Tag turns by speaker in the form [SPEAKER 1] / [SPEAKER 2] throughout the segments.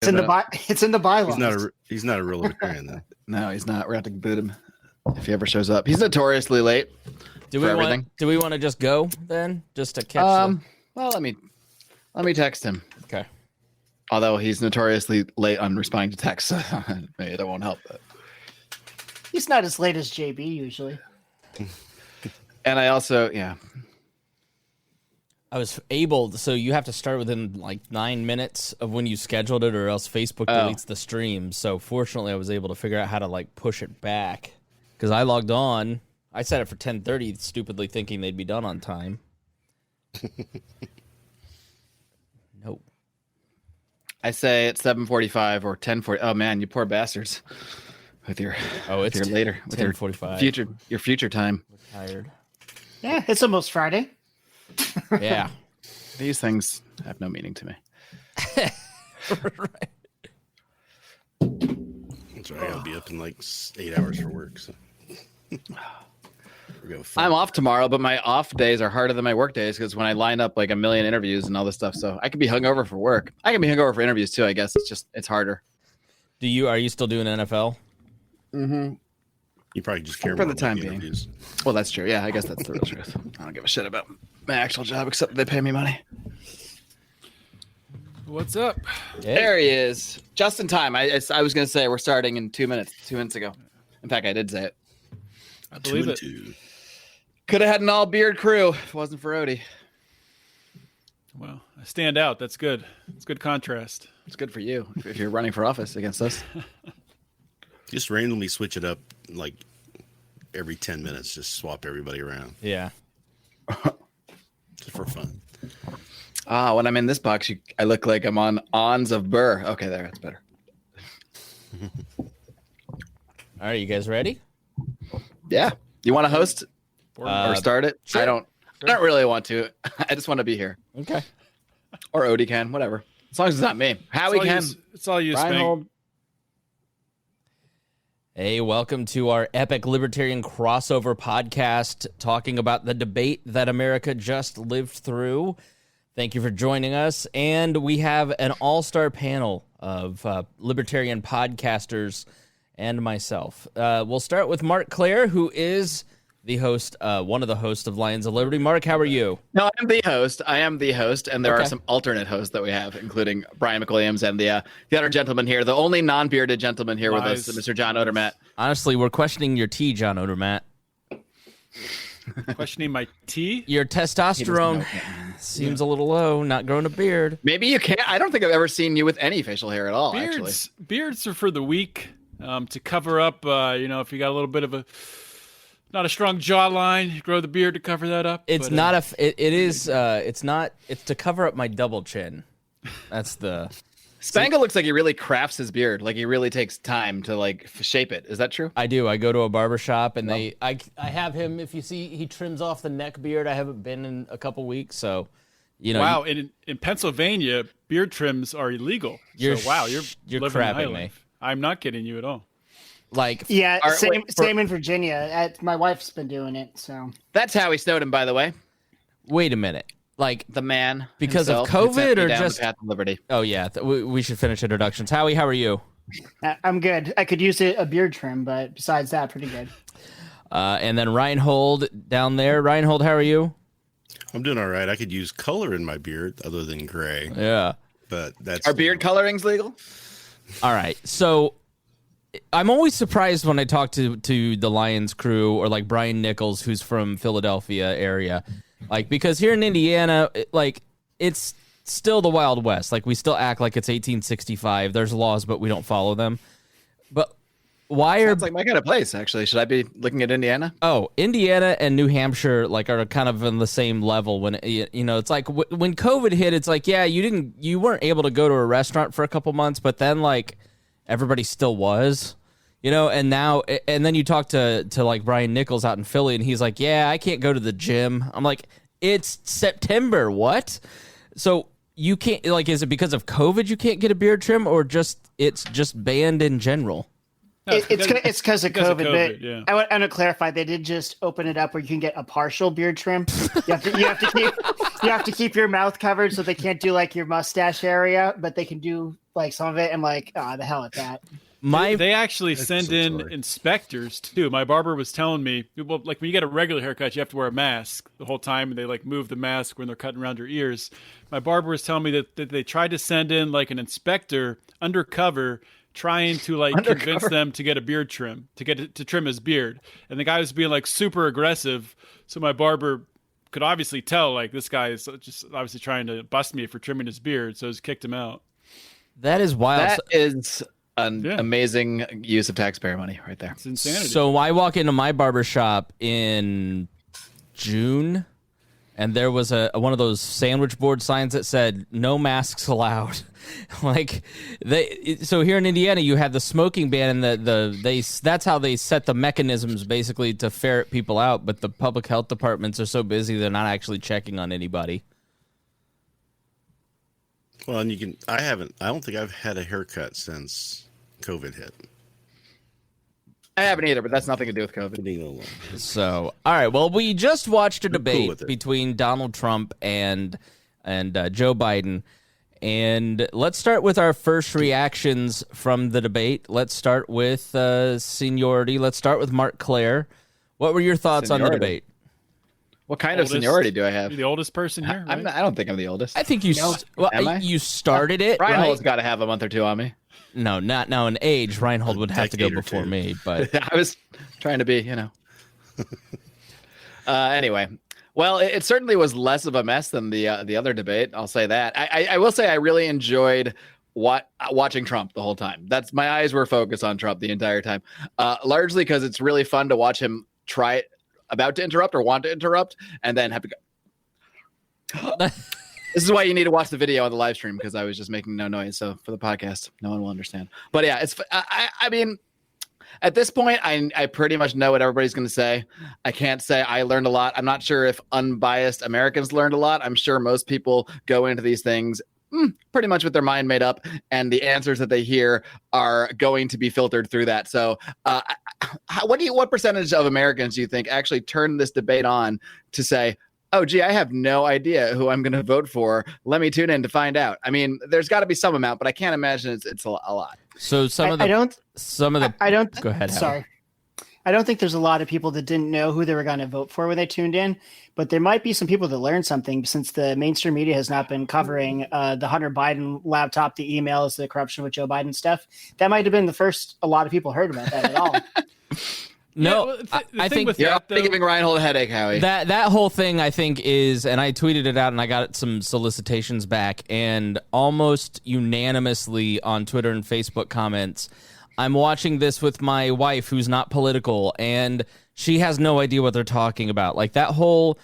[SPEAKER 1] It's in the bylaws.
[SPEAKER 2] He's not a real libertarian then.
[SPEAKER 3] No, he's not. We're going to have to boot him if he ever shows up. He's notoriously late.
[SPEAKER 4] Do we want to just go then, just to catch?
[SPEAKER 3] Well, let me text him.
[SPEAKER 4] Okay.
[SPEAKER 3] Although he's notoriously late on responding to texts, maybe that won't help. But
[SPEAKER 1] He's not as late as JB usually.
[SPEAKER 3] and I also,
[SPEAKER 4] I was able, so you have to start within like 9 minutes of when you scheduled it, or else Facebook deletes the stream. So fortunately, I was able to figure out how to like push it back because I logged on. I set it for 10:30, stupidly thinking they'd be done on time. Nope.
[SPEAKER 3] I say it's 7:45 or 10:40. Oh man, you poor bastards! With your
[SPEAKER 4] it's
[SPEAKER 3] your later with your
[SPEAKER 4] 10:45.
[SPEAKER 3] future time.
[SPEAKER 4] We're tired.
[SPEAKER 1] Yeah, it's almost Friday.
[SPEAKER 4] Yeah.
[SPEAKER 3] These things have no meaning to me.
[SPEAKER 4] Right.
[SPEAKER 2] That's right. I gotta be up in like 8 hours for work. So.
[SPEAKER 3] I'm off tomorrow, but my off days are harder than my work days because when I line up like a million interviews and all this stuff, so I could be hungover for work. I can be hungover for interviews too. I guess it's harder.
[SPEAKER 4] Are you still doing NFL?
[SPEAKER 3] Mm-hmm.
[SPEAKER 2] You probably just care
[SPEAKER 3] for
[SPEAKER 2] more
[SPEAKER 3] the time
[SPEAKER 2] about
[SPEAKER 3] being.
[SPEAKER 2] interviews.
[SPEAKER 3] Well, that's true. Yeah, I guess that's the real truth. I don't give a shit about my actual job except they pay me money.
[SPEAKER 5] What's up?
[SPEAKER 4] Hey.
[SPEAKER 3] There he is, just in time. I was going to say we're starting in 2 minutes. 2 minutes ago. In fact, I did say it.
[SPEAKER 5] I believe it.
[SPEAKER 2] 2-2.
[SPEAKER 3] Could have had an all beard crew if it wasn't for Odie.
[SPEAKER 5] Well, I stand out. That's good. It's good contrast.
[SPEAKER 3] It's good for you if you're running for office against us.
[SPEAKER 2] Just randomly switch it up like every 10 minutes. Just swap everybody around.
[SPEAKER 4] Yeah.
[SPEAKER 2] Just for fun.
[SPEAKER 3] When I'm in this box, I look like I'm on Ons of Burr. Okay, there, that's better.
[SPEAKER 4] All right, you guys ready?
[SPEAKER 3] Yeah. You want to host or start it?
[SPEAKER 4] Sure.
[SPEAKER 3] I don't really want to. I just want to be here.
[SPEAKER 4] Okay.
[SPEAKER 3] Or Odie can, whatever. As long as it's not me. Howie can.
[SPEAKER 5] It's all you, Spangle.
[SPEAKER 3] Rhinehold.
[SPEAKER 4] Hey, welcome to our epic Libertarian crossover podcast talking about the debate that America just lived through. Thank you for joining us. And we have an all-star panel of Libertarian podcasters and myself. We'll start with Marc Clair, who is the host, one of the hosts of Lions of Liberty. Marc, how are you?
[SPEAKER 3] No, I am the host, and there are some alternate hosts that we have, including Brian McWilliams and the other gentleman here, the only non-bearded gentleman here with us, Mr. John Odermatt.
[SPEAKER 4] Honestly, we're questioning your tea, John Odermatt.
[SPEAKER 5] Questioning my tea?
[SPEAKER 4] Your testosterone seems a little low, not growing a beard.
[SPEAKER 3] Maybe you can't. I don't think I've ever seen you with any facial hair at all, actually.
[SPEAKER 5] Beards are for the weak, to cover up, if you got a little bit of not a strong jawline, you grow the beard to cover that up.
[SPEAKER 4] It's to cover up my double chin. That's the...
[SPEAKER 3] Spangle looks like he really crafts his beard. Like he really takes time to like shape it. Is that true?
[SPEAKER 4] I do. I go to a barber shop and I have him. If you see, he trims off the neck beard. I haven't been in a couple weeks, so
[SPEAKER 5] Wow, in Pennsylvania, beard trims are illegal.
[SPEAKER 4] You're
[SPEAKER 5] living
[SPEAKER 4] crapping me.
[SPEAKER 5] I'm not kidding you at all.
[SPEAKER 1] Same in Virginia. My wife's been doing it, so
[SPEAKER 3] that's Howie Snowden, by the way.
[SPEAKER 4] Wait a minute. Like
[SPEAKER 3] the man
[SPEAKER 4] because
[SPEAKER 3] himself,
[SPEAKER 4] of COVID or
[SPEAKER 3] down
[SPEAKER 4] just
[SPEAKER 3] the path of liberty.
[SPEAKER 4] Oh yeah, we should finish introductions. Howie, how are you?
[SPEAKER 1] I'm good. I could use a beard trim, but besides that, pretty good.
[SPEAKER 4] And then Rhinehold down there. Rhinehold, how are you?
[SPEAKER 2] I'm doing all right. I could use color in my beard other than gray.
[SPEAKER 4] Yeah,
[SPEAKER 2] but that's
[SPEAKER 3] are beard colorings legal?
[SPEAKER 4] All right, so I'm always surprised when I talk to the Lions crew or like Brian Nichols, who's from Philadelphia area. Like, because here in Indiana, it's still the Wild West. Like, we still act like it's 1865. There's laws, but we don't follow them. But why
[SPEAKER 3] Sounds like my kind of place, actually. Should I be looking at Indiana?
[SPEAKER 4] Oh, Indiana and New Hampshire, are kind of on the same level. When, it's like when COVID hit, it's like, yeah, you weren't able to go to a restaurant for a couple months, but then, everybody still was. And now, and then you talk to like Brian Nichols out in Philly, and he's like, yeah, I can't go to the gym. I'm like, it's September. What? So you can't, is it because of COVID you can't get a beard trim, or it's just banned in general?
[SPEAKER 1] No, it's because of COVID.
[SPEAKER 5] Yeah.
[SPEAKER 1] I want to clarify. They did just open it up where you can get a partial beard trim. You have to keep you have to keep your mouth covered so they can't do like your mustache area, but they can do like some of it. I'm like, the hell with that.
[SPEAKER 5] They actually send in inspectors too. My barber was telling me, well, like when you get a regular haircut, you have to wear a mask the whole time, and they like move the mask when they're cutting around your ears. My barber was telling me that they tried to send in like an inspector undercover, trying to like convince them to get a beard trim, to trim his beard, and the guy was being like super aggressive. So my barber could obviously tell like this guy is just obviously trying to bust me for trimming his beard, so he's kicked him out.
[SPEAKER 4] That is wild.
[SPEAKER 3] That is an amazing use of taxpayer money right there.
[SPEAKER 5] It's insanity.
[SPEAKER 4] So I walk into my barber shop in June, and there was one of those sandwich board signs that said "No masks allowed." So here in Indiana, you had the smoking ban, and that's how they set the mechanisms basically to ferret people out. But the public health departments are so busy, they're not actually checking on anybody.
[SPEAKER 2] Well, and I don't think I've had a haircut since COVID hit.
[SPEAKER 3] I haven't either, but that's nothing to do with COVID.
[SPEAKER 4] So, all right. Well, we just watched a debate between Donald Trump and Joe Biden. And let's start with our first reactions from the debate. Let's start with seniority. Let's start with Marc Clair. What were your thoughts on the debate?
[SPEAKER 3] What kind of seniority do I have?
[SPEAKER 5] You're the oldest person here, right?
[SPEAKER 3] I don't think I'm the oldest.
[SPEAKER 4] I think you.
[SPEAKER 3] Am I?
[SPEAKER 4] You started it.
[SPEAKER 3] Rhinehold's got to have a month or two on me.
[SPEAKER 4] No, not now. In age, Rhinehold would have to go before me. But
[SPEAKER 3] I was trying to be, Anyway, well, it certainly was less of a mess than the other debate. I'll say that. I will say I really enjoyed watching Trump the whole time. My eyes were focused on Trump the entire time, largely because it's really fun to watch him try about to interrupt or want to interrupt and then have to go. This is why you need to watch the video on the live stream, because I was just making no noise. So for the podcast, no one will understand. But yeah, I mean, at this point, I pretty much know what everybody's going to say. I can't say I learned a lot. I'm not sure if unbiased Americans learned a lot. I'm sure most people go into these things pretty much with their mind made up, and the answers that they hear are going to be filtered through that. So what percentage of Americans do you think actually turned this debate on to say, oh, gee, I have no idea who I'm going to vote for. Let me tune in to find out. I mean, there's got to be some amount, but I can't imagine it's a lot.
[SPEAKER 4] So I don't. Go ahead.
[SPEAKER 1] Sorry. I don't think there's a lot of people that didn't know who they were going to vote for when they tuned in, but there might be some people that learned something, since the mainstream media has not been covering the Hunter Biden laptop, the emails, the corruption with Joe Biden stuff. That might have been the first a lot of people heard about that at all.
[SPEAKER 4] No, I think
[SPEAKER 3] you're giving Rhinehold a headache, Howie.
[SPEAKER 4] That whole thing, I think, is, and I tweeted it out and I got some solicitations back, and almost unanimously on Twitter and Facebook comments, I'm watching this with my wife who's not political, and she has no idea what they're talking about. Like all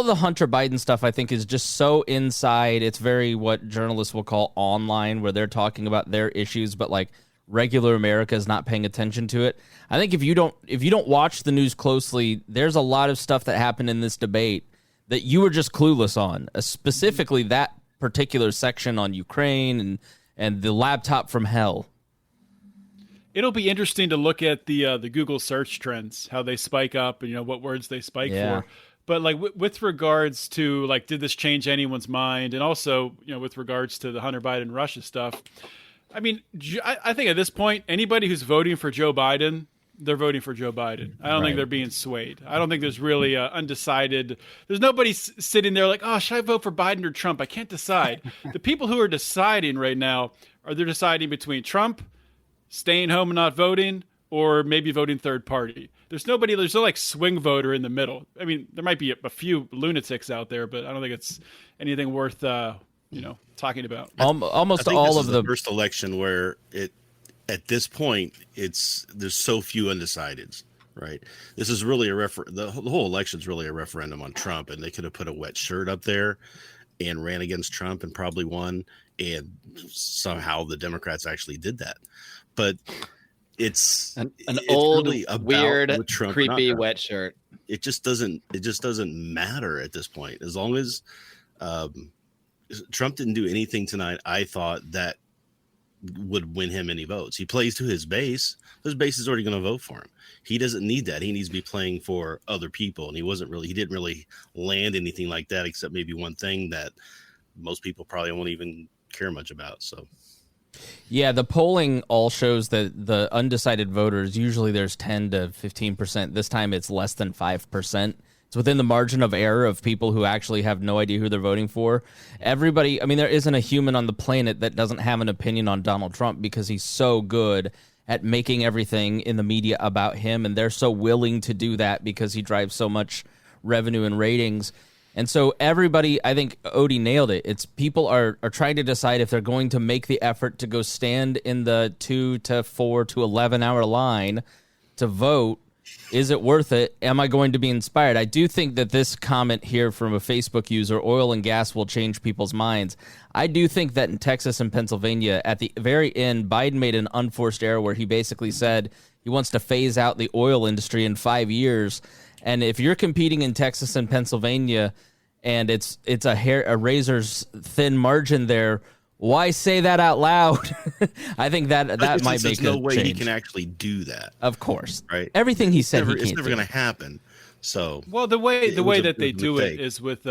[SPEAKER 4] the Hunter Biden stuff, I think, is just so inside. It's very what journalists will call online, where they're talking about their issues, but like regular America is not paying attention to it. I think if you don't watch the news closely, there's a lot of stuff that happened in this debate that you were just clueless on, specifically that particular section on Ukraine and the laptop from hell.
[SPEAKER 5] It'll be interesting to look at the Google search trends, how they spike up, and what words they spike for. But like with regards to like, did this change anyone's mind, and also with regards to the Hunter Biden Russia stuff, I mean, I think at this point, anybody who's voting for Joe Biden, they're voting for Joe Biden. I don't think they're being swayed. I don't think there's really undecided. There's nobody sitting there like, oh, should I vote for Biden or Trump? I can't decide. The people who are deciding right now they're deciding between Trump, staying home and not voting, or maybe voting third party. There's no like swing voter in the middle. I mean, there might be a few lunatics out there, but I don't think it's anything worth talking about.
[SPEAKER 4] Almost all of
[SPEAKER 2] the first election where at this point there's so few undecideds, right? This is really the whole election's really a referendum on Trump, and they could have put a wet shirt up there and ran against Trump and probably won, and somehow the Democrats actually did that. But it's
[SPEAKER 3] an old,
[SPEAKER 2] really
[SPEAKER 3] weird, creepy wet shirt.
[SPEAKER 2] It just doesn't matter at this point. As long as Trump didn't do anything tonight, I thought that would win him any votes. He plays to his base. His base is already going to vote for him. He doesn't need that. He needs to be playing for other people. And he didn't really land anything like that, except maybe one thing that most people probably won't even care much about. So,
[SPEAKER 4] yeah, the polling all shows that the undecided voters, usually there's 10 to 15%. This time it's less than 5%. It's within the margin of error of people who actually have no idea who they're voting for. Everybody, I mean, there isn't a human on the planet that doesn't have an opinion on Donald Trump because he's so good at making everything in the media about him, and they're so willing to do that because he drives so much revenue and ratings. And so everybody, I think Odie nailed it. It's people are trying to decide if they're going to make the effort to go stand in the 2 to 4 to 11 hour line to vote. Is it worth it? Am I going to be inspired? I do think that this comment here from a Facebook user, oil and gas will change people's minds. I do think that in Texas and Pennsylvania, at the very end, Biden made an unforced error where he basically said he wants to phase out the oil industry in 5 years. And if you're competing in Texas and Pennsylvania and it's a razor's thin margin there, why say that out loud? I think that might make a change. There's no way
[SPEAKER 2] he can actually do that.
[SPEAKER 4] Of course,
[SPEAKER 2] right?
[SPEAKER 4] Everything he said,
[SPEAKER 2] it's never going to happen. So,
[SPEAKER 5] well, the way that they do it is with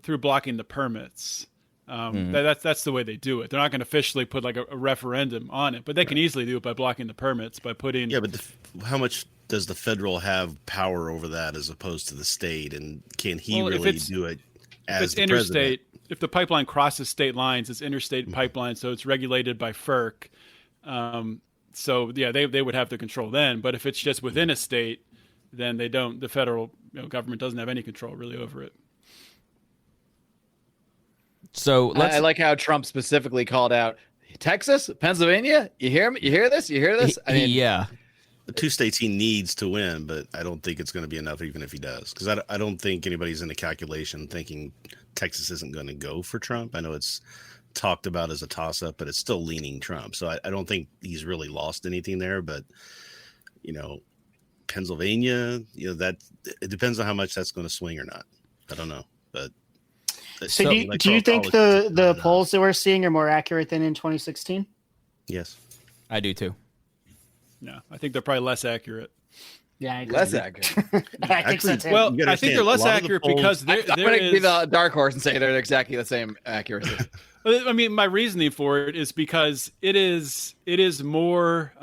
[SPEAKER 5] through blocking the permits. That's the way they do it. They're not going to officially put like a referendum on it, but they can easily do it by blocking the permits by putting.
[SPEAKER 2] Yeah, but how much does the federal have power over that as opposed to the state? And can he really do it as the
[SPEAKER 5] interstate?
[SPEAKER 2] president?
[SPEAKER 5] If the pipeline crosses state lines, it's interstate pipeline, so it's regulated by FERC. So yeah, they would have the control then. But if it's just within a state, then they don't. The federal government doesn't have any control really over it.
[SPEAKER 4] So
[SPEAKER 3] I like how Trump specifically called out Texas, Pennsylvania. You hear me? You hear this? You hear this? I mean,
[SPEAKER 4] yeah.
[SPEAKER 2] The 2 states he needs to win, but I don't think it's going to be enough, even if he does, because I don't think anybody's in the calculation thinking Texas isn't going to go for Trump. I know it's talked about as a toss-up, but it's still leaning Trump. So I don't think he's really lost anything there. But Pennsylvania, that it depends on how much that's going to swing or not. I don't know, but.
[SPEAKER 1] So do you think the polls that we're seeing are more accurate than in 2016?
[SPEAKER 2] Yes,
[SPEAKER 4] I do too.
[SPEAKER 5] No, I think they're probably less accurate.
[SPEAKER 1] Yeah,
[SPEAKER 3] less accurate.
[SPEAKER 1] I think so too.
[SPEAKER 5] Well, I think they're less accurate because
[SPEAKER 3] I'm going to be the dark horse and say they're exactly the same accuracy.
[SPEAKER 5] I mean, my reasoning for it is because it is more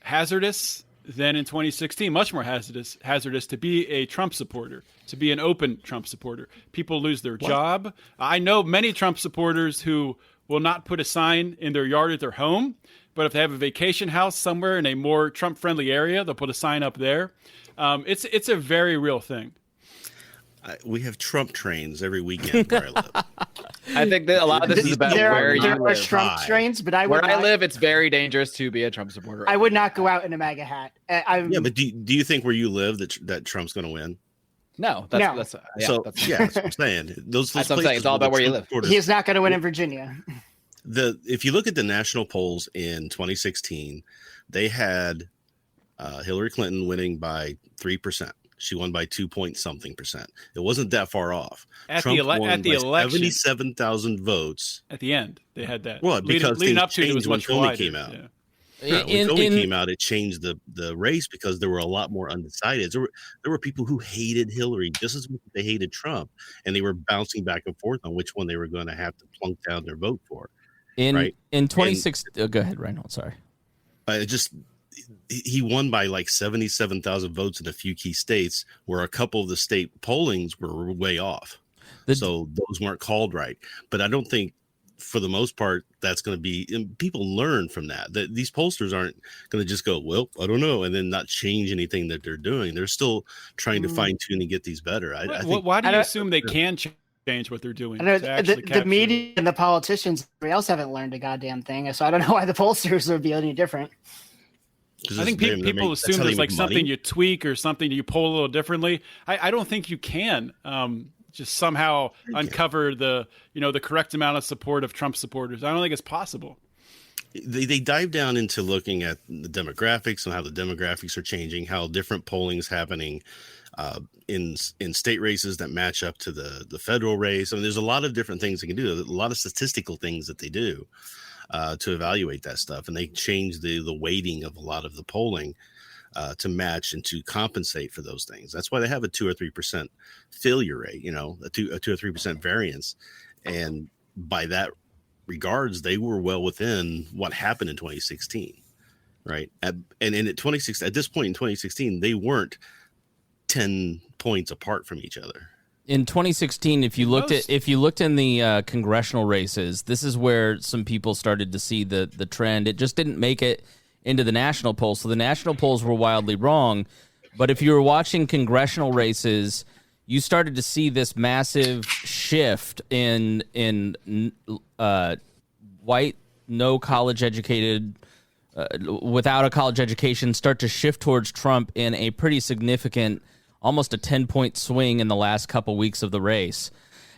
[SPEAKER 5] hazardous than in 2016, much more hazardous to be a Trump supporter, to be an open Trump supporter. People lose their job. I know many Trump supporters who will not put a sign in their yard at their home, but if they have a vacation house somewhere in a more Trump-friendly area, they'll put a sign up there. It's a very real thing.
[SPEAKER 2] We have Trump trains every weekend where I live.
[SPEAKER 3] I think that a lot of this is about where you live.
[SPEAKER 1] There are Trump trains, but I
[SPEAKER 3] live, it's very dangerous to be a Trump supporter.
[SPEAKER 1] I would not go out in a MAGA hat.
[SPEAKER 2] Yeah, but do you think where you live that Trump's going to win?
[SPEAKER 3] No, that's what I'm
[SPEAKER 2] saying. That's
[SPEAKER 3] what I'm saying. It's all about where you live.
[SPEAKER 1] He's not going to win in Virginia.
[SPEAKER 2] If you look at the national polls in 2016, they had Hillary Clinton winning by 3%. She won by 2-point-something%. It wasn't that far off. Trump won
[SPEAKER 5] at the election,
[SPEAKER 2] 77,000 votes.
[SPEAKER 5] At the end, they had that.
[SPEAKER 2] Well, because
[SPEAKER 5] leading up to it was much wider.
[SPEAKER 2] Came out.
[SPEAKER 5] Yeah.
[SPEAKER 2] When Comey came out, it changed the race because there were a lot more undecideds. There were people who hated Hillary just as much as they hated Trump, and they were bouncing back and forth on which one they were going to have to plunk down their vote for.
[SPEAKER 4] In 2016, go ahead, Rhinehold. Sorry.
[SPEAKER 2] He won by like 77,000 votes in a few key states where a couple of the state pollings were way off. So those weren't called right. But I don't think for the most part that's going to be, and people learn from that these pollsters aren't going to just go, well, I don't know, and then not change anything that they're doing. They're still trying to fine tune and get these better. I think,
[SPEAKER 5] why do you assume they can change what they're doing?
[SPEAKER 1] The media and the politicians, everybody else haven't learned a goddamn thing. So I don't know why the pollsters would be any different.
[SPEAKER 5] I think people assume there's like something you tweak or something you poll a little differently. I don't think you can just somehow uncover the correct amount of support of Trump supporters. I don't think it's possible.
[SPEAKER 2] They dive down into looking at the demographics and how the demographics are changing, how different polling is happening in state races that match up to the federal race. I mean, there's a lot of different things they can do, a lot of statistical things that they do. to evaluate that stuff, and they changed the weighting of a lot of the polling to match and to compensate for those things. That's why they have a 2 or 3% failure rate, a 2 or 3% variance, and by that regards, they were well within what happened in 2016, right? At this point in 2016, they weren't 10 points apart from each other.
[SPEAKER 4] In 2016, if you looked in the congressional races, this is where some people started to see the trend. It just didn't make it into the national polls, so the national polls were wildly wrong. But if you were watching congressional races, you started to see this massive shift in white, no college educated, without a college education, start to shift towards Trump in a pretty significant, almost a 10-point swing in the last couple weeks of the race,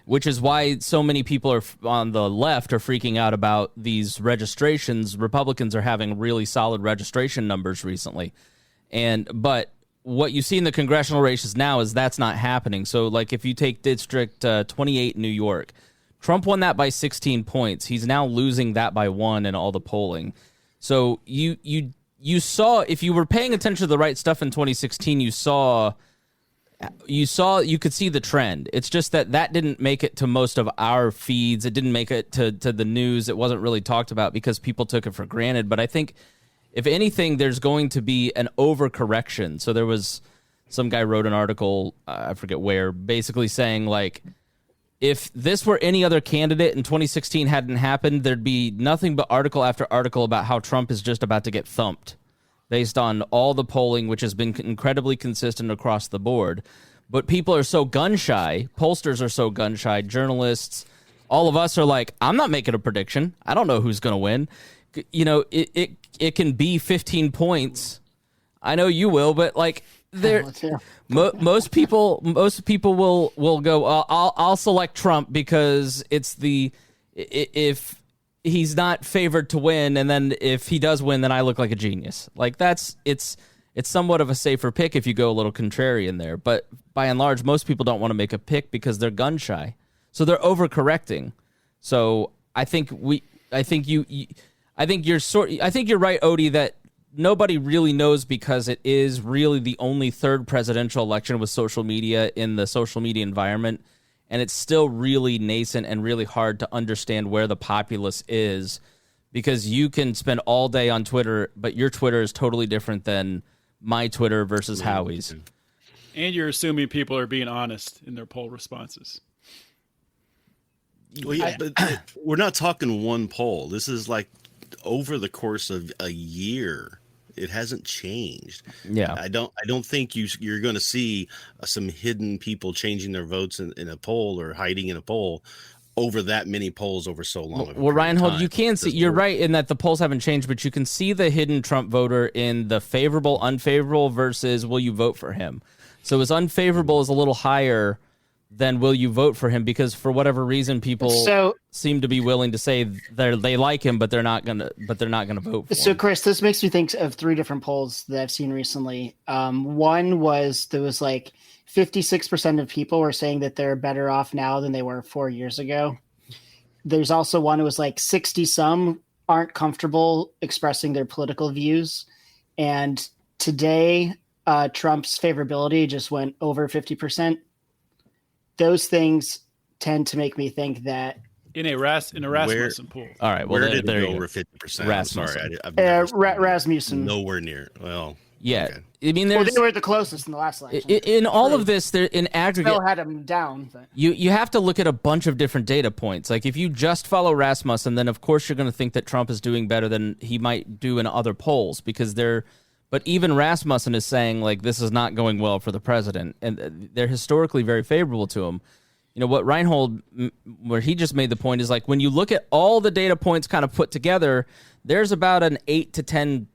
[SPEAKER 4] which is why so many people are on the left are freaking out about these registrations. Republicans are having really solid registration numbers recently. But what you see in the congressional races now is that's not happening. So, like, if you take District 28 in New York, Trump won that by 16 points. He's now losing that by 1 in all the polling. So you saw, if you were paying attention to the right stuff in 2016, you could see the trend. It's just that didn't make it to most of our feeds. It didn't make it to the news. It wasn't really talked about because people took it for granted. But I think, if anything, there's going to be an overcorrection. So there was some guy wrote an article, I forget where, basically saying, like, if this were any other candidate and 2016 hadn't happened, there'd be nothing but article after article about how Trump is just about to get thumped based on all the polling, which has been incredibly consistent across the board. But people are so gun-shy, pollsters are so gun-shy, journalists, all of us are like, I'm not making a prediction. I don't know who's going to win. It can be 15 points. I know you will, but like most people will go, I'll select Trump because if he's not favored to win, and then if he does win, then I look like a genius. Like it's somewhat of a safer pick if you go a little contrarian there. But by and large, most people don't want to make a pick because they're gun shy, so they're overcorrecting. So I think you're right, Odie, that nobody really knows because it is really the only third presidential election with social media in the social media environment. And it's still really nascent and really hard to understand where the populace is, because you can spend all day on Twitter, but your Twitter is totally different than my Twitter versus Howie's.
[SPEAKER 5] And you're assuming people are being honest in their poll responses.
[SPEAKER 2] Well, yeah, but we're not talking one poll. This is like over the course of a year. It hasn't changed.
[SPEAKER 4] Yeah,
[SPEAKER 2] I don't think you're going to see some hidden people changing their votes in a poll or hiding in a poll over that many polls over so long.
[SPEAKER 4] Well, Rhinehold, you can see, you're right in that the polls haven't changed, but you can see the hidden Trump voter in the favorable, unfavorable versus will you vote for him. So his unfavorable is a little higher than will you vote for him, because for whatever reason people seem to be willing to say they like him, but they're not gonna vote for him.
[SPEAKER 1] So Chris, this makes me think of 3 different polls that I've seen recently. One was there was like 56% of people were saying that they're better off now than they were 4 years ago. There's also one that was like 60 some aren't comfortable expressing their political views, and today Trump's favorability just went over 50%. Those things tend to make me think that
[SPEAKER 5] in a Rasmussen pool.
[SPEAKER 4] All right, well,
[SPEAKER 2] where did
[SPEAKER 4] there
[SPEAKER 2] it go
[SPEAKER 4] you
[SPEAKER 2] over 50%?
[SPEAKER 4] Rasmussen.
[SPEAKER 2] Sorry,
[SPEAKER 1] Rasmussen.
[SPEAKER 2] Nowhere near. Well,
[SPEAKER 4] yeah.
[SPEAKER 2] okay.
[SPEAKER 4] I mean,
[SPEAKER 1] they were the closest in the last election.
[SPEAKER 4] In all of this, in aggregate,
[SPEAKER 1] Still had him down. But.
[SPEAKER 4] You have to look at a bunch of different data points. Like if you just follow Rasmussen, then of course you're going to think that Trump is doing better than he might do in other polls, because but even Rasmussen is saying, like, this is not going well for the president, and they're historically very favorable to him. You know, what Rhinehold, where he just made the point, is like when you look at all the data points kind of put together, there's about an 8 to 10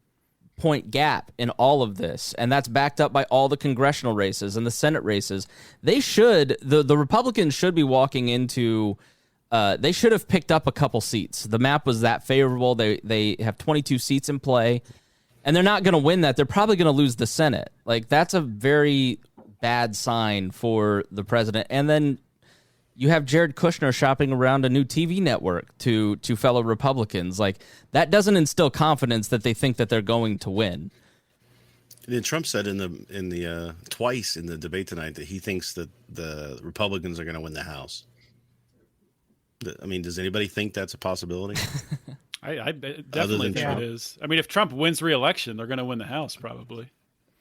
[SPEAKER 4] point gap in all of this, and that's backed up by all the congressional races and the Senate races. The Republicans should be walking into, they should have picked up a couple seats. The map was that favorable. They have 22 seats in play, and they're not going to win that. They're probably going to lose the Senate. Like, that's a very bad sign for the president. And then You have Jared Kushner shopping around a new TV network to fellow Republicans. Like, that doesn't instill confidence that they think that they're going to win.
[SPEAKER 2] And then Trump said in the twice in the debate tonight that he thinks that the Republicans are going to win the House. I mean, does anybody think that's a possibility?
[SPEAKER 5] I definitely think it is. I mean, if Trump wins re-election, they're going to win the House probably.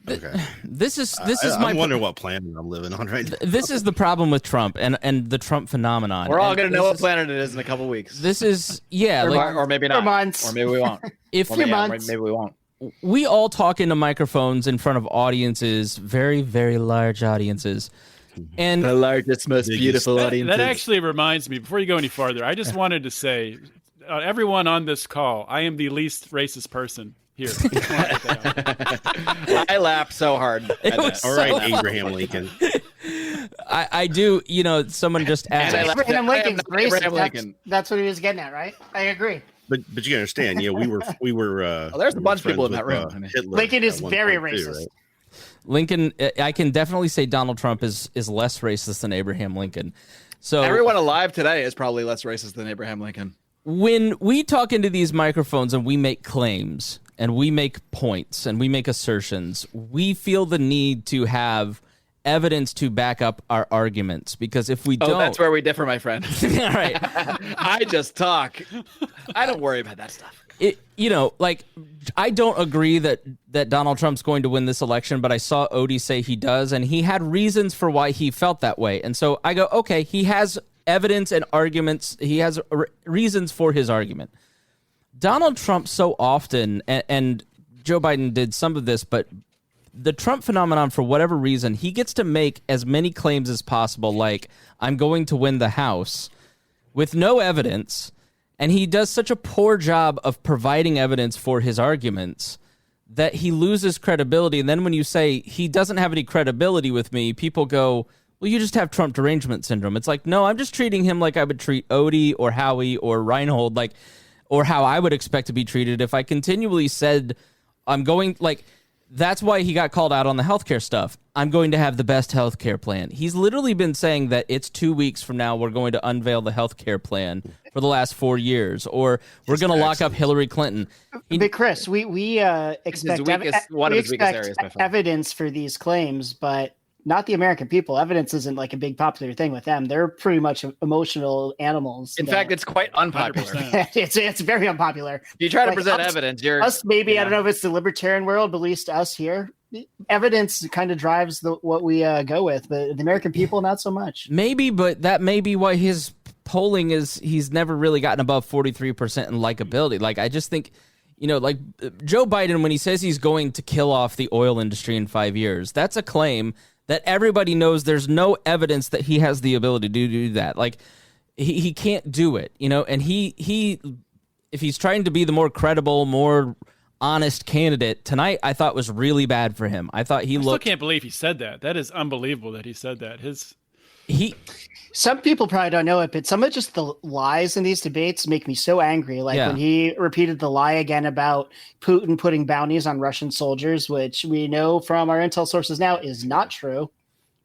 [SPEAKER 2] Okay.
[SPEAKER 4] This is
[SPEAKER 2] I'm wondering what planet I'm living on right now.
[SPEAKER 4] This is the problem with Trump and the Trump phenomenon.
[SPEAKER 3] We're all going to know what planet it is in a couple weeks.
[SPEAKER 4] This is
[SPEAKER 3] or maybe not.
[SPEAKER 1] Months.
[SPEAKER 3] Or maybe we won't.
[SPEAKER 1] Months.
[SPEAKER 3] Maybe we won't.
[SPEAKER 4] We all talk into microphones in front of audiences, very, very large audiences. And
[SPEAKER 3] the largest, most beautiful audience.
[SPEAKER 5] That actually reminds me, before you go any farther, I just wanted to say, everyone on this call, I am the least racist person here.
[SPEAKER 3] I laughed so hard.
[SPEAKER 2] All right, Abraham Lincoln.
[SPEAKER 4] I do, someone just asked.
[SPEAKER 1] Abraham Lincoln's racist. That's what he was getting at, right? I agree.
[SPEAKER 2] But you understand, we were.
[SPEAKER 3] There's a bunch of people in that room.
[SPEAKER 1] Lincoln is very racist.
[SPEAKER 2] Right?
[SPEAKER 4] Lincoln, I can definitely say Donald Trump is less racist than Abraham Lincoln. So
[SPEAKER 3] everyone alive today is probably less racist than Abraham Lincoln.
[SPEAKER 4] When we talk into these microphones and we make claims and we make points and we make assertions, we feel the need to have evidence to back up our arguments, because if we don't...
[SPEAKER 3] that's where we differ, my friend.
[SPEAKER 4] All right.
[SPEAKER 3] I just talk. I don't worry about that stuff.
[SPEAKER 4] I don't agree that Donald Trump's going to win this election, but I saw Odie say he does, and he had reasons for why he felt that way. And so I go, okay, he has evidence and arguments. He has reasons for his argument. Donald Trump so often, and Joe Biden did some of this, but the Trump phenomenon, for whatever reason, he gets to make as many claims as possible, like, I'm going to win the House, with no evidence. And he does such a poor job of providing evidence for his arguments that he loses credibility. And then when you say he doesn't have any credibility with me, people go, well, you just have Trump derangement syndrome. It's like, no, I'm just treating him like I would treat Odie or Howie or Rhinehold, or how I would expect to be treated if I continually said I'm going, that's why he got called out on the healthcare stuff. I'm going to have the best healthcare plan. He's literally been saying that it's 2 weeks from now we're going to unveil the healthcare plan for the last 4 years, or we're going to lock up Hillary Clinton.
[SPEAKER 1] But Chris, we expect evidence for these claims, but not the American people. Evidence isn't like a big popular thing with them. They're pretty much emotional animals.
[SPEAKER 3] In fact, it's quite unpopular.
[SPEAKER 1] it's very unpopular.
[SPEAKER 3] If you try to present evidence, you're
[SPEAKER 1] us. Maybe I don't know if it's the libertarian world, but at least us here, evidence kind of drives what we go with. But the American people, not so much.
[SPEAKER 4] Maybe, but that may be why his polling he's never really gotten above 43% in likability. I just think, Joe Biden, when he says he's going to kill off the oil industry in 5 years, that's a claim that everybody knows there's no evidence that he has the ability to do that. He can't do it, and he if he's trying to be the more credible, more honest candidate tonight, I thought was really bad for him. I thought I still
[SPEAKER 5] can't believe he said that. That is unbelievable that he said that.
[SPEAKER 1] Some people probably don't know it, but some of just the lies in these debates make me so angry. When he repeated the lie again about Putin putting bounties on Russian soldiers, which we know from our intel sources now is not true.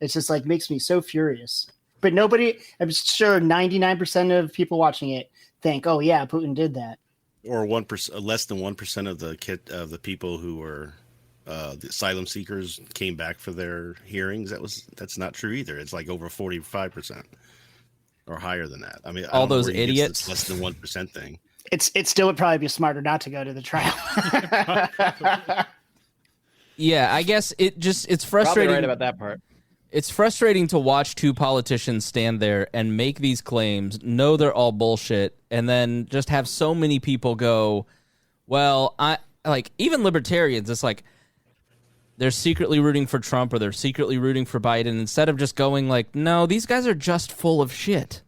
[SPEAKER 1] It's just makes me so furious. But nobody, I'm sure 99% of people watching it think, oh yeah, Putin did that.
[SPEAKER 2] Or 1%, less than 1% of the people who were the asylum seekers came back for their hearings. That's not true either. It's over 45% or higher than that. I mean,
[SPEAKER 4] all those idiots.
[SPEAKER 2] Less than 1% thing.
[SPEAKER 1] It still would probably be smarter not to go to the trial.
[SPEAKER 4] Yeah, I guess it's frustrating.
[SPEAKER 3] Probably right about that part.
[SPEAKER 4] It's frustrating to watch two politicians stand there and make these claims, know they're all bullshit, and then just have so many people go, well, even libertarians, it's they're secretly rooting for Trump or they're secretly rooting for Biden, instead of just going no, these guys are just full of shit.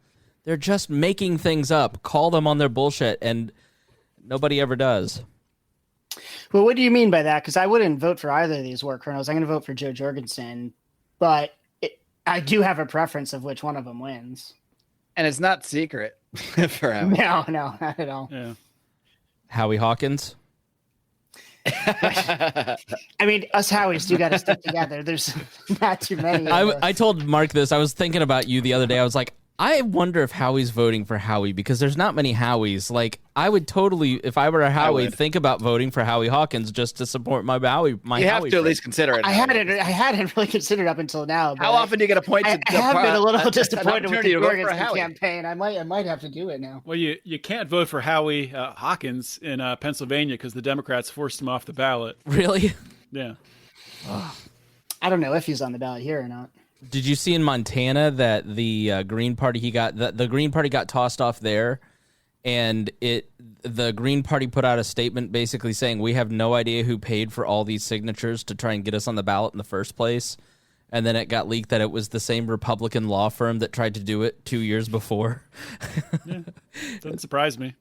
[SPEAKER 4] They're just making things up. Call them on their bullshit, and nobody ever does.
[SPEAKER 1] Well, what do you mean by that? Because I wouldn't vote for either of these war criminals. I'm going to vote for Joe Jorgensen, but I do have a preference of which one of them wins.
[SPEAKER 3] And it's not secret for him.
[SPEAKER 1] No, not at all.
[SPEAKER 5] Yeah.
[SPEAKER 4] Howie Hawkins?
[SPEAKER 1] I mean, us Howies do got to stick together. There's not too many.
[SPEAKER 4] I told Mark this. I was thinking about you the other day. I was like, I wonder if Howie's voting for Howie because there's not many Howies. Like, I would totally, if I were a Howie, think about voting for Howie Hawkins just to support my Howie.
[SPEAKER 3] You have to at least consider it.
[SPEAKER 1] I hadn't really considered up until now.
[SPEAKER 3] How often do you get a point?
[SPEAKER 1] I have been a little disappointed with the Oregon campaign. I might have to do it now.
[SPEAKER 5] Well, you can't vote for Howie Hawkins in Pennsylvania because the Democrats forced him off the ballot.
[SPEAKER 4] Really?
[SPEAKER 5] Yeah.
[SPEAKER 1] I don't know if he's on the ballot here or not.
[SPEAKER 4] Did you see in Montana that the Green Party the Green Party got tossed off there, and the Green Party put out a statement basically saying we have no idea who paid for all these signatures to try and get us on the ballot in the first place, and then it got leaked that it was the same Republican law firm that tried to do it 2 years before.
[SPEAKER 5] Yeah, doesn't surprise me.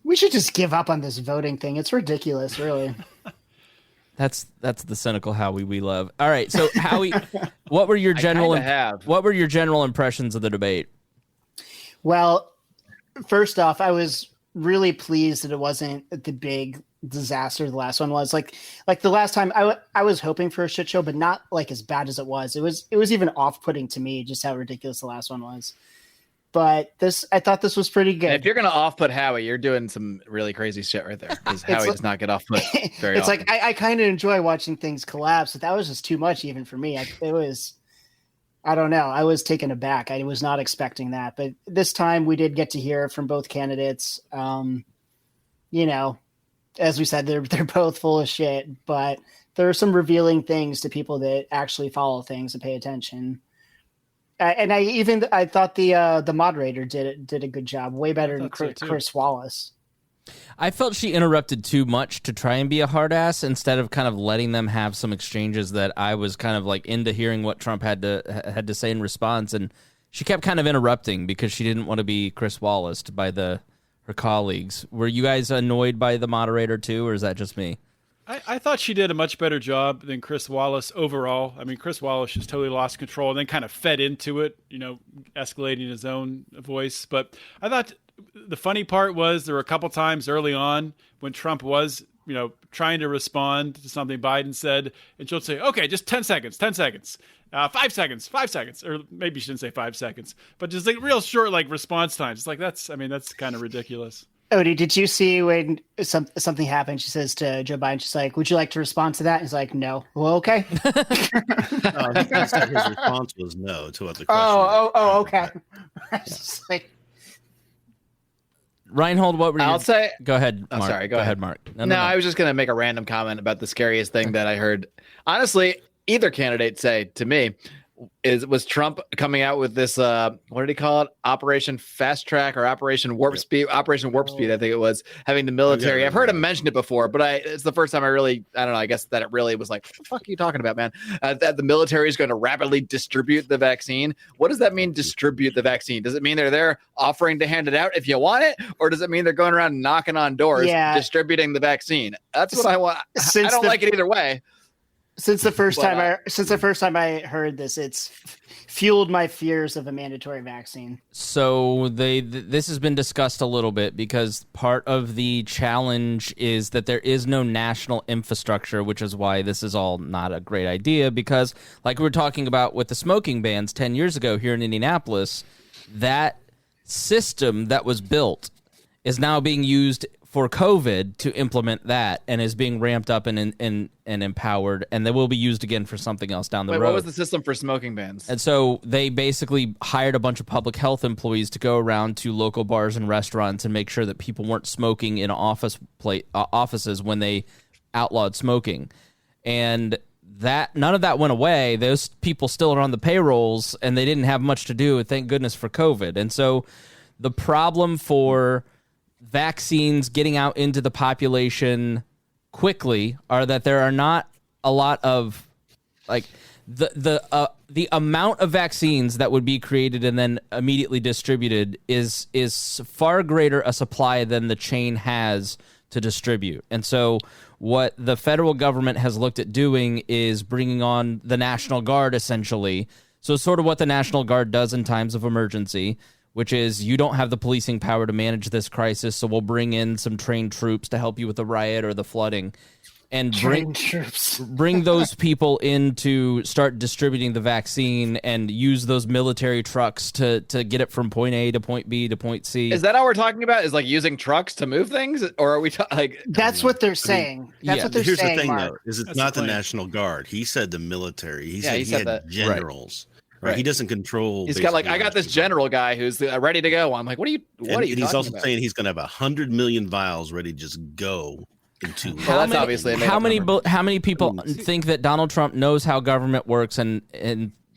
[SPEAKER 1] We should just give up on this voting thing. It's ridiculous, really.
[SPEAKER 4] That's the cynical Howie we love. All right, so Howie, what were your general impressions of the debate?
[SPEAKER 1] Well, first off, I was really pleased that it wasn't the big disaster the last one was. Like the last time, I was hoping for a shit show, but not like as bad as it was. It was even off-putting to me just how ridiculous the last one was. But I thought this was pretty good.
[SPEAKER 3] And if you're going to off-put Howie, you're doing some really crazy shit right there. Because Howie does not get off-put very
[SPEAKER 1] it's
[SPEAKER 3] often.
[SPEAKER 1] like I kind of enjoy watching things collapse, but that was just too much even for me. I don't know. I was taken aback. I was not expecting that. But this time we did get to hear from both candidates. You know, as we said, they're both full of shit, but there are some revealing things to people that actually follow things and pay attention. And I thought the moderator did a good job, way better than Chris Wallace.
[SPEAKER 4] I felt she interrupted too much to try and be a hard ass instead of kind of letting them have some exchanges that I was kind of like into hearing what Trump had to say in response, and she kept kind of interrupting because she didn't want to be Chris Wallace by her colleagues. Were you guys annoyed by the moderator too, or is that just me?
[SPEAKER 5] I thought she did a much better job than Chris Wallace overall. I mean, Chris Wallace just totally lost control and then kind of fed into it, you know, escalating his own voice. But I thought the funny part was there were a couple times early on when Trump was, you know, trying to respond to something Biden said, and she'll say, okay, just 10 seconds, 5 seconds, 5 seconds, or maybe she didn't say 5 seconds, but just like real short, like response times. It's like, that's kind of ridiculous.
[SPEAKER 1] Odie, did you see when something happened? She says to Joe Biden, she's like, would you like to respond to that? He's like, no. Well, okay.
[SPEAKER 2] No, he said his response was no to what the question was.
[SPEAKER 1] Oh, okay. I was just like,
[SPEAKER 4] Rhinehold, what were you?
[SPEAKER 3] I'll say.
[SPEAKER 4] Go ahead, Mark.
[SPEAKER 3] Oh, sorry. Go ahead,
[SPEAKER 4] Mark.
[SPEAKER 3] No, I was just going to make a random comment about the scariest thing that I heard. Honestly, either candidate say to me was Trump coming out with this, what did he call it? Operation Fast Track or Operation Warp Speed? Operation Warp Speed, I think it was, having the military. I've heard him mention it before, but it's the first time I don't know, I guess that it really was like, what the fuck are you talking about, man? That the military is going to rapidly distribute the vaccine. What does that mean, distribute the vaccine? Does it mean they're there offering to hand it out if you want it? Or does it mean they're going around knocking on doors, distributing the vaccine? That's what I want. I don't like it either way.
[SPEAKER 1] Since the first time I heard this, it's fueled my fears of a mandatory vaccine.
[SPEAKER 4] So this has been discussed a little bit because part of the challenge is that there is no national infrastructure, which is why this is all not a great idea. Because like we were talking about with the smoking bans 10 years ago here in Indianapolis, that system that was built is now being used for COVID to implement that and is being ramped up and empowered, and they will be used again for something else down the road.
[SPEAKER 3] What was the system for smoking bans?
[SPEAKER 4] And so they basically hired a bunch of public health employees to go around to local bars and restaurants and make sure that people weren't smoking in offices when they outlawed smoking. And that none of that went away. Those people still are on the payrolls, and they didn't have much to do, thank goodness, for COVID. And so the problem for vaccines getting out into the population quickly are that there are not a lot of like the amount of vaccines that would be created and then immediately distributed is far greater a supply than the chain has to distribute. And so what the federal government has looked at doing is bringing on the National Guard, essentially. So sort of what the National Guard does in times of emergency, which is you don't have the policing power to manage this crisis, so we'll bring in some trained troops to help you with the riot or the flooding. and
[SPEAKER 1] Train troops.
[SPEAKER 4] bring those people in to start distributing the vaccine and use those military trucks to get it from point A to point B to point C.
[SPEAKER 3] Is that all we're talking about? Is like using trucks to move things, or are we like?
[SPEAKER 1] That's what they're saying. That's what they're
[SPEAKER 2] Here's
[SPEAKER 1] saying.
[SPEAKER 2] the thing,
[SPEAKER 1] Marc.
[SPEAKER 2] though, is it's
[SPEAKER 5] That's
[SPEAKER 2] not
[SPEAKER 5] the
[SPEAKER 2] the
[SPEAKER 5] claim.
[SPEAKER 2] National Guard. He said the military. He said
[SPEAKER 3] he
[SPEAKER 2] he
[SPEAKER 3] said
[SPEAKER 2] had
[SPEAKER 3] that.
[SPEAKER 2] generals. Right.
[SPEAKER 3] Right.
[SPEAKER 2] He doesn't control.
[SPEAKER 3] He's got like,
[SPEAKER 2] basically
[SPEAKER 3] I got this
[SPEAKER 2] National Guard.
[SPEAKER 3] general guy who's ready to go. I'm like, what are you
[SPEAKER 2] And
[SPEAKER 3] talking
[SPEAKER 2] he's also
[SPEAKER 3] about?
[SPEAKER 2] saying he's going to have 100 million vials ready to just go into.
[SPEAKER 3] Well, that's obviously a made-up number.
[SPEAKER 4] How many people think that Donald Trump knows how government works and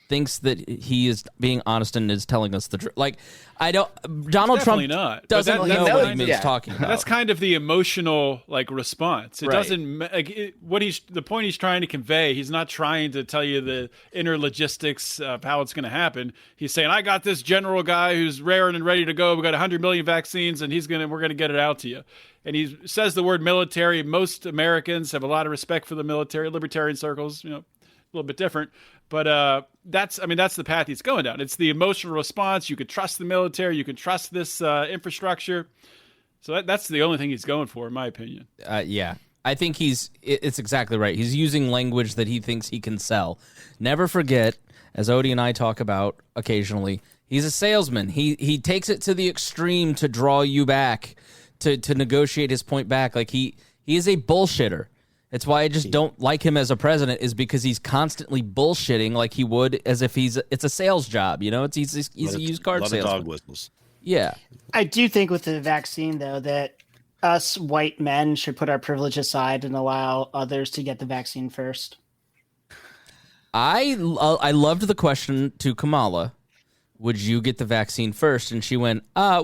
[SPEAKER 4] thinks that he is being honest and is telling us the truth? Like, I don't. Donald Trump
[SPEAKER 5] Definitely not. But
[SPEAKER 4] doesn't
[SPEAKER 5] that-
[SPEAKER 4] know
[SPEAKER 5] that's
[SPEAKER 4] what
[SPEAKER 5] kind
[SPEAKER 4] he's
[SPEAKER 5] of-
[SPEAKER 4] talking about.
[SPEAKER 5] That's kind of the emotional like response. It
[SPEAKER 3] Right.
[SPEAKER 5] doesn't the point he's trying to convey. He's not trying to tell you the inner logistics of how it's going to happen. He's saying, "I got this general guy who's raring and ready to go. We got 100 million vaccines, and we're going to get it out to you." And he says the word military. Most Americans have a lot of respect for the military. Libertarian circles, a little bit different. But that's the path he's going down. It's the emotional response. You could trust the military. You can trust this infrastructure. So that's the only thing he's going for, in my opinion.
[SPEAKER 4] Yeah. I think it's exactly right. He's using language that he thinks he can sell. Never forget, as Odie and I talk about occasionally, he's a salesman. He takes it to the extreme to draw you back, to negotiate his point back. Like he is a bullshitter. It's why I just don't like him as a president, is because he's constantly bullshitting like he would as if it's a sales job. He's a used car
[SPEAKER 2] a lot
[SPEAKER 4] salesman.
[SPEAKER 2] of dog whistles.
[SPEAKER 4] Yeah.
[SPEAKER 1] I do think with the vaccine, though, that us white men should put our privilege aside and allow others to get the vaccine first.
[SPEAKER 4] I loved the question to Kamala. Would you get the vaccine first? And she went, I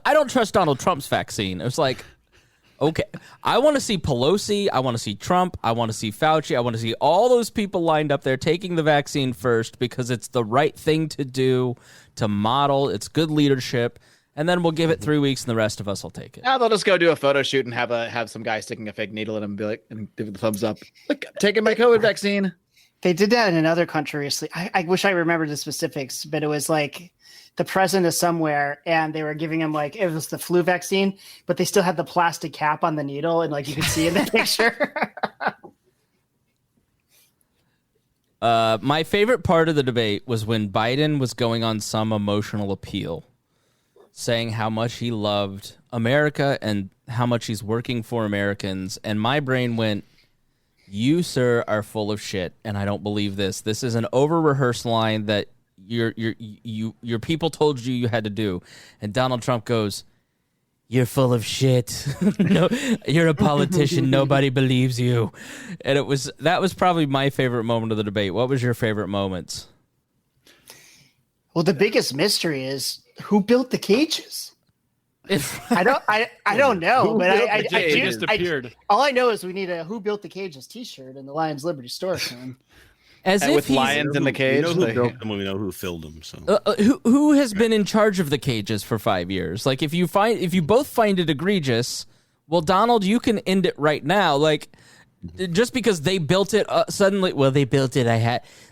[SPEAKER 4] don't trust Donald Trump's vaccine. It was like, okay, I want to see Pelosi. I want to see Trump. I want to see Fauci. I want to see all those people lined up there taking the vaccine first because it's the right thing to do, to model. It's good leadership. And then we'll give it 3 weeks and the rest of us will take it.
[SPEAKER 3] Now they'll just go do a photo shoot and have some guy sticking a fake needle in him and be like, and give it the thumbs up. Look, I'm taking my COVID vaccine.
[SPEAKER 1] They did that in another country recently. I wish I remembered the specifics, but it was like the president of somewhere, and they were giving him like, it was the flu vaccine, but they still had the plastic cap on the needle, and like you could see in the picture.
[SPEAKER 4] My favorite part of the debate was when Biden was going on some emotional appeal, saying how much he loved America and how much he's working for Americans. And my brain went, you, sir, are full of shit, and I don't believe this. This is an over-rehearsed line that your people told you had to do. And Donald Trump goes, you're full of shit. No, you're a politician. Nobody believes you. And that was probably my favorite moment of the debate. What was your favorite moments?
[SPEAKER 1] Well, the biggest mystery is who built the cages. I don't know, but I do.
[SPEAKER 5] Just appeared.
[SPEAKER 1] All I know is we need a "Who Built the Cages" T-shirt in the Lions Liberty store soon.
[SPEAKER 4] As
[SPEAKER 3] And
[SPEAKER 4] if
[SPEAKER 3] with
[SPEAKER 4] he's-
[SPEAKER 3] lions in the cage.
[SPEAKER 2] We know who
[SPEAKER 3] they-
[SPEAKER 2] built them, and we know who filled them. So
[SPEAKER 4] who has been in charge of the cages for 5 years? Like, if you both find it egregious, well, Donald, you can end it right now. Like, just because they built it suddenly, well, they built it.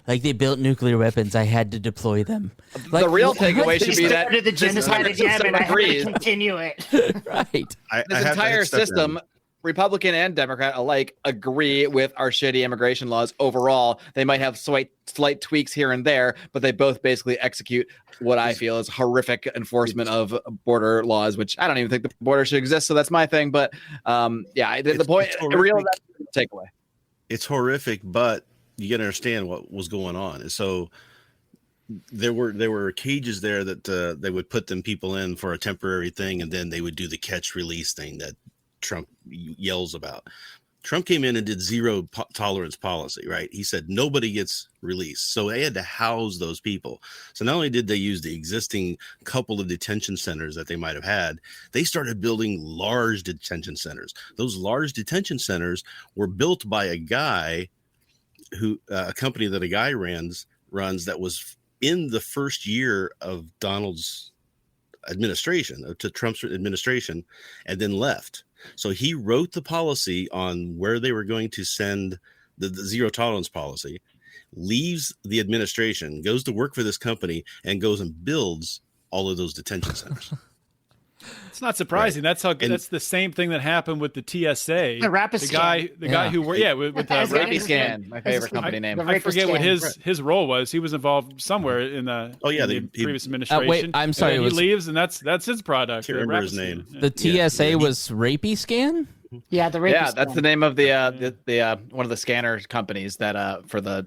[SPEAKER 4] They built nuclear weapons. I had to deploy them. Like,
[SPEAKER 3] the real takeaway
[SPEAKER 1] They
[SPEAKER 3] should be that
[SPEAKER 1] started the
[SPEAKER 3] this
[SPEAKER 1] genocide
[SPEAKER 3] entire
[SPEAKER 1] again,
[SPEAKER 3] system
[SPEAKER 1] and I have to
[SPEAKER 3] agrees.
[SPEAKER 1] continue it.
[SPEAKER 4] right.
[SPEAKER 3] This entire system, Republican and Democrat alike, agree with our shitty immigration laws overall. They might have slight tweaks here and there, but they both basically execute what I feel is horrific enforcement of border laws, which I don't even think the border should exist. So that's my thing. But the point, the real takeaway.
[SPEAKER 2] It's horrific, but you got to understand what was going on. And so there were cages there that they would put them people in for a temporary thing, and then they would do the catch release thing that Trump yells about. Trump came in and did zero tolerance policy, right? He said nobody gets released. So they had to house those people. So not only did they use the existing couple of detention centers that they might have had, they started building large detention centers. Those large detention centers were built by a guy a company that a guy runs that was in the first year of Donald's administration, to Trump's administration, and then left. So he wrote the policy on where they were going to send the zero tolerance policy, leaves the administration, goes to work for this company, and goes and builds all of those detention centers.
[SPEAKER 5] It's not surprising.
[SPEAKER 2] Right.
[SPEAKER 5] That's how good. That's the same thing that happened with the TSA.
[SPEAKER 1] The Rapid
[SPEAKER 5] the guy who worked with
[SPEAKER 1] As
[SPEAKER 5] the
[SPEAKER 3] Rapid Scan, my favorite company name.
[SPEAKER 5] I forget what his role was. He was involved somewhere in the previous administration.
[SPEAKER 4] Wait, I'm sorry.
[SPEAKER 5] He leaves, and that's his product.
[SPEAKER 2] Can't remember his name.
[SPEAKER 4] The TSA was Rapid Scan.
[SPEAKER 1] Yeah, the Rapid
[SPEAKER 3] Yeah,
[SPEAKER 1] Scan.
[SPEAKER 3] that's the name of the one of the scanner companies that for the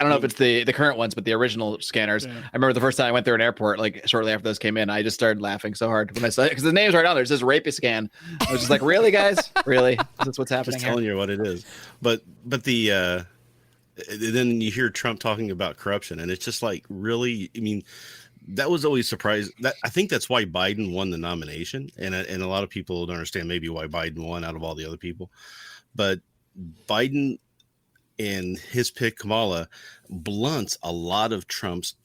[SPEAKER 3] I don't know if it's the current ones, but the original scanners.
[SPEAKER 5] Yeah.
[SPEAKER 3] I remember the first time I went through an airport, like shortly after those came in, I just started laughing so hard when I saw it because the name's right on there. It says Rapid Scan. I was just like, really, guys? Really? That's what's happening
[SPEAKER 2] Just
[SPEAKER 3] here?
[SPEAKER 2] telling you what it is. But the then you hear Trump talking about corruption, and it's just like, really? I mean, that was always surprised. That I think that's why Biden won the nomination, and a lot of people don't understand maybe why Biden won out of all the other people, but Biden and his pick Kamala blunts a lot of Trump's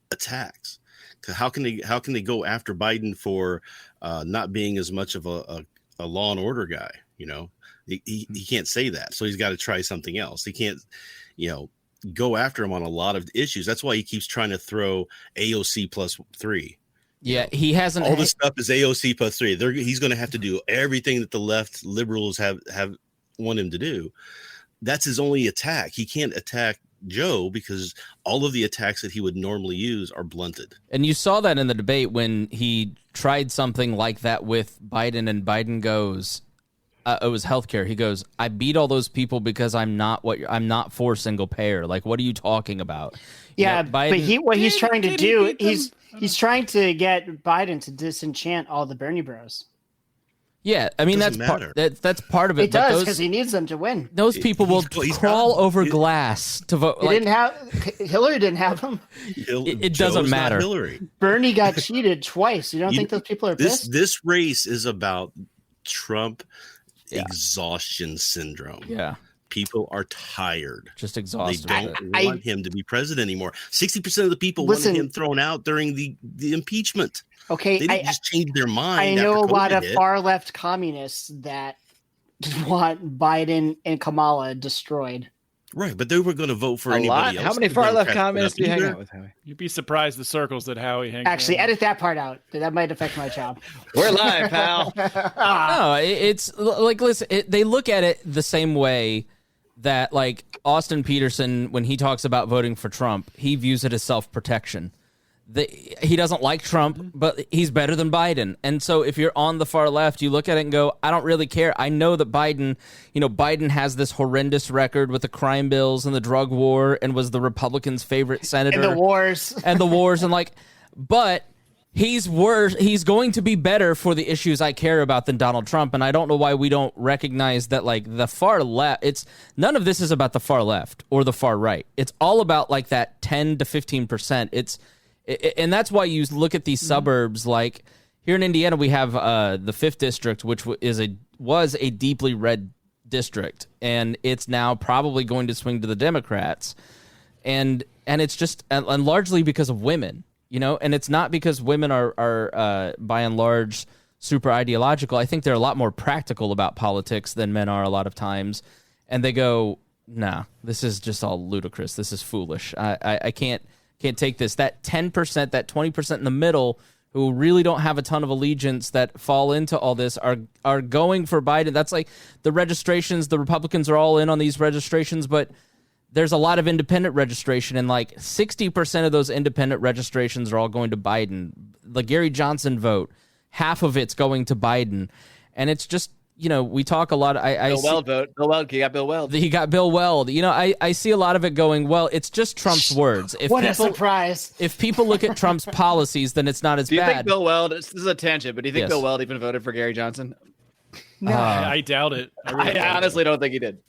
[SPEAKER 2] attacks. How can they go after Biden for not being as much of a law and order guy? You know, he can't say that, so he's got to try something else. He can't, go after him on a lot of issues. That's why he keeps trying to throw AOC +3.
[SPEAKER 4] Yeah, he hasn't.
[SPEAKER 2] All this stuff is AOC +3. He's going to have to do everything that the left liberals have want him to do. That's his only attack. He can't attack Joe because all of the attacks that he would normally use are blunted.
[SPEAKER 4] And you saw that in the debate when he tried something like that with Biden, and Biden goes, it was healthcare. He goes, I beat all those people because I'm not for single payer. Like, what are you talking about?
[SPEAKER 1] Yeah,
[SPEAKER 4] Biden,
[SPEAKER 1] but he's trying to do, he's trying to get Biden to disenchant all the Bernie bros.
[SPEAKER 4] Yeah, I mean that's part of it.
[SPEAKER 1] It does because he needs them to win.
[SPEAKER 4] Those people will crawl over glass to vote.
[SPEAKER 1] Hillary didn't have them.
[SPEAKER 4] It doesn't matter.
[SPEAKER 2] Hillary.
[SPEAKER 1] Bernie got cheated twice. You don't think those people are pissed?
[SPEAKER 2] This race is about Trump exhaustion syndrome.
[SPEAKER 4] Yeah.
[SPEAKER 2] People are tired.
[SPEAKER 4] Just exhausted.
[SPEAKER 2] They don't want him to be president anymore. 60% of the people wanted him thrown out during the impeachment.
[SPEAKER 1] Okay,
[SPEAKER 2] they didn't just change their mind.
[SPEAKER 1] I know a lot of far left communists that want Biden and Kamala destroyed.
[SPEAKER 2] Right, but they were going to vote for anybody else.
[SPEAKER 3] How many far left communists do you hang out with, Howie?
[SPEAKER 5] You'd be surprised the circles that Howie hangs.
[SPEAKER 1] Actually, edit that part out. That might affect my job.
[SPEAKER 3] We're live, pal.
[SPEAKER 4] No, it's like, listen, they look at it the same way that, like, Austin Peterson, when he talks about voting for Trump, he views it as self-protection. He doesn't like Trump, but he's better than Biden. And so if you're on the far left, you look at it and go, I don't really care. I know that Biden has this horrendous record with the crime bills and the drug war and was the Republicans' favorite senator.
[SPEAKER 1] And the wars.
[SPEAKER 4] But he's going to be better for the issues I care about than Donald Trump. And I don't know why we don't recognize that, like, the far left, none of this is about the far left or the far right. It's all about, like, that 10 to 15%. And that's why you look at these suburbs. Like here in Indiana, we have the 5th district, which was a deeply red district, and it's now probably going to swing to the Democrats. And it's just and largely because of women, and it's not because women are by and large super ideological. I think they're a lot more practical about politics than men are a lot of times, and they go, nah, this is just all ludicrous. This is foolish. I can't take this. That 10%, that 20% in the middle who really don't have a ton of allegiance that fall into all this are going for Biden. That's like the registrations. The Republicans are all in on these registrations, but there's a lot of independent registration, and like 60% of those independent registrations are all going to Biden. The Gary Johnson vote, half of it's going to Biden. And it's just, we talk a lot.
[SPEAKER 3] Bill Weld vote. Bill Weld, he got Bill Weld.
[SPEAKER 4] He got Bill Weld. I see a lot of it going, well, it's just Trump's words.
[SPEAKER 1] A surprise.
[SPEAKER 4] If people look at Trump's policies, then it's not as bad.
[SPEAKER 3] Do you think Bill Weld, this is a tangent, but do you think Bill Weld even voted for Gary Johnson?
[SPEAKER 5] No. I doubt it.
[SPEAKER 3] I honestly don't think he did.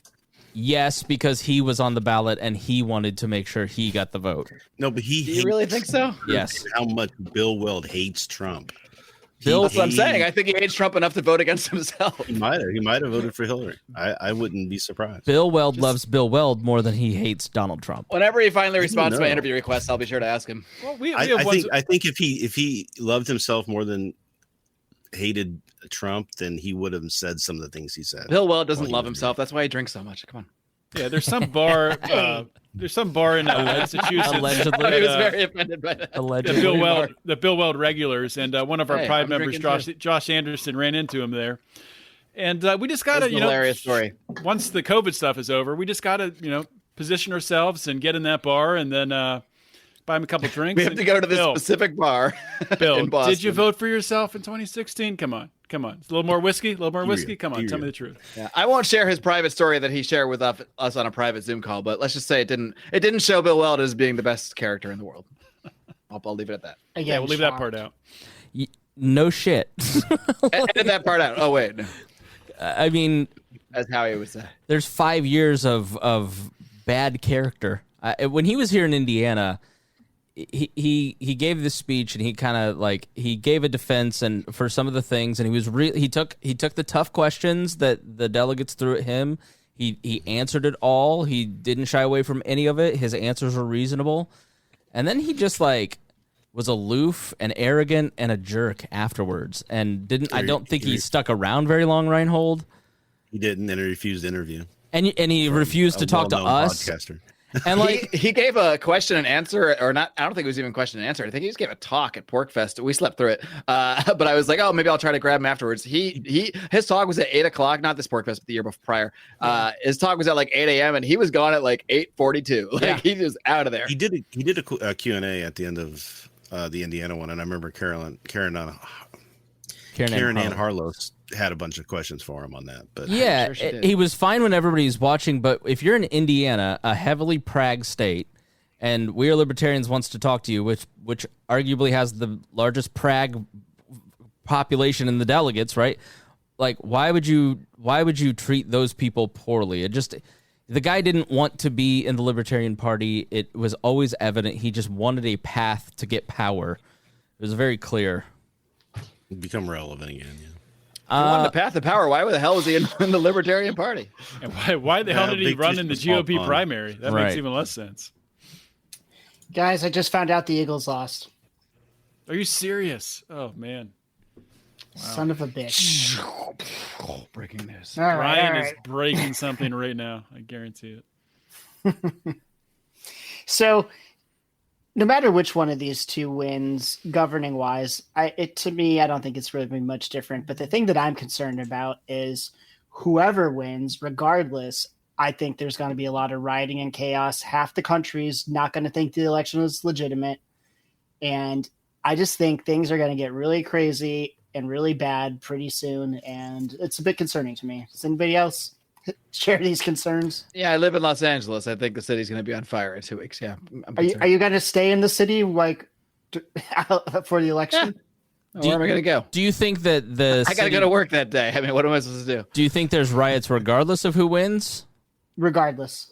[SPEAKER 4] Yes, because he was on the ballot and he wanted to make sure he got the vote.
[SPEAKER 2] No, but
[SPEAKER 3] Do you really think so?
[SPEAKER 4] Yes.
[SPEAKER 2] How much Bill Weld hates Trump.
[SPEAKER 3] That's what I'm saying. I think he hates Trump enough to vote against himself.
[SPEAKER 2] He might have voted for Hillary. I wouldn't be surprised.
[SPEAKER 4] Bill Weld loves Bill Weld more than he hates Donald Trump.
[SPEAKER 3] Whenever he finally responds to my interview request, I'll be sure to ask him.
[SPEAKER 5] Well,
[SPEAKER 2] I think if he loved himself more than hated Trump, then he would have said some of the things he said.
[SPEAKER 3] Bill Weld doesn't love himself. That's why he drinks so much. Come on.
[SPEAKER 5] Yeah, there's some bar There's some bar in Massachusetts.
[SPEAKER 4] Allegedly.
[SPEAKER 3] I was very offended by that.
[SPEAKER 4] Allegedly.
[SPEAKER 5] The Bill Weld regulars, and one of our
[SPEAKER 3] Hey,
[SPEAKER 5] Pride
[SPEAKER 3] I'm
[SPEAKER 5] members,
[SPEAKER 3] drinking
[SPEAKER 5] Josh Anderson, ran into him there. And we just got
[SPEAKER 3] That's
[SPEAKER 5] to,
[SPEAKER 3] a hilarious story.
[SPEAKER 5] once the COVID stuff is over, we just got to, position ourselves and get in that bar and then buy him a couple drinks.
[SPEAKER 3] We have to go to this specific bar.
[SPEAKER 5] Bill,
[SPEAKER 3] in Boston.
[SPEAKER 5] did you vote for yourself in 2016? Come on. It's a little more whiskey. Come on, tell me the truth.
[SPEAKER 3] Yeah, I won't share his private story that he shared with us on a private Zoom call, but let's just say it didn't show Bill Weld as being the best character in the world. I'll leave it at that.
[SPEAKER 1] Again,
[SPEAKER 5] Yeah, we'll leave that part out.
[SPEAKER 4] No shit.
[SPEAKER 3] Edit that part out. Oh wait, no.
[SPEAKER 4] I mean,
[SPEAKER 3] That's how he would say.
[SPEAKER 4] there's 5 years of bad character. When he was here in Indiana, he gave this speech and he kind of like he gave a defense and for some of the things, and he took the tough questions that the delegates threw at him. He answered it all. He didn't shy away from any of it. His answers were reasonable, and then he just like was aloof and arrogant and a jerk afterwards, and I don't think he stuck around very long. Rhinehold.
[SPEAKER 2] He didn't, and he refused to interview.
[SPEAKER 4] And he refused to talk to us.
[SPEAKER 2] Podcaster.
[SPEAKER 4] And like
[SPEAKER 3] he gave a question and answer, or not. I don't think it was even question and answer. I think he just gave a talk at Porkfest. We slept through it, but I was like, oh, maybe I'll try to grab him afterwards. His talk was at 8:00, not this Porkfest, but the year before prior. His talk was at like 8 a.m. and he was gone at like 8:42. Like he was out of there.
[SPEAKER 2] He did a Q&A at the end of the Indiana one, and I remember Karen Ann Harlow had a bunch of questions for him on that. But
[SPEAKER 4] yeah,
[SPEAKER 3] sure
[SPEAKER 4] he was fine when everybody's watching, but if you're in Indiana, a heavily Prague state, and We Are Libertarians wants to talk to you, which arguably has the largest Prague population in the delegates, right? Like, why would you treat those people poorly? The guy didn't want to be in the Libertarian Party. It was always evident. He just wanted a path to get power. It was very clear.
[SPEAKER 2] become relevant again. Yeah.
[SPEAKER 3] He wanted the path to power. Why the hell was he in the Libertarian Party?
[SPEAKER 5] And why the hell did he
[SPEAKER 2] big
[SPEAKER 5] run
[SPEAKER 2] fish
[SPEAKER 5] in the
[SPEAKER 2] in a small
[SPEAKER 5] GOP
[SPEAKER 2] pond.
[SPEAKER 5] primary? That
[SPEAKER 4] Right.
[SPEAKER 5] makes even less sense.
[SPEAKER 1] Guys, I just found out the Eagles lost.
[SPEAKER 5] Are you serious? Oh man,
[SPEAKER 1] Son of a bitch.
[SPEAKER 3] Breaking news.
[SPEAKER 1] All right,
[SPEAKER 5] Ryan
[SPEAKER 1] all
[SPEAKER 5] is
[SPEAKER 1] right.
[SPEAKER 5] breaking something right now. I guarantee it.
[SPEAKER 1] So, no matter which one of these two wins, governing wise, to me, I don't think it's really much different. But the thing that I'm concerned about is whoever wins, regardless, I think there's going to be a lot of rioting and chaos. Half the country's not going to think the election was legitimate. And I just think things are going to get really crazy and really bad pretty soon. And it's a bit concerning to me. Does anybody else share these concerns?
[SPEAKER 3] Yeah, I live in Los Angeles. I think the city's going to be on fire in 2 weeks. Yeah.
[SPEAKER 1] Are you going to stay in the city for the election?
[SPEAKER 3] Where am I going to go?
[SPEAKER 4] Do you think that
[SPEAKER 3] I got to go to work that day. I mean, what am I supposed to do?
[SPEAKER 4] Do you think there's riots regardless of who wins?
[SPEAKER 1] Regardless.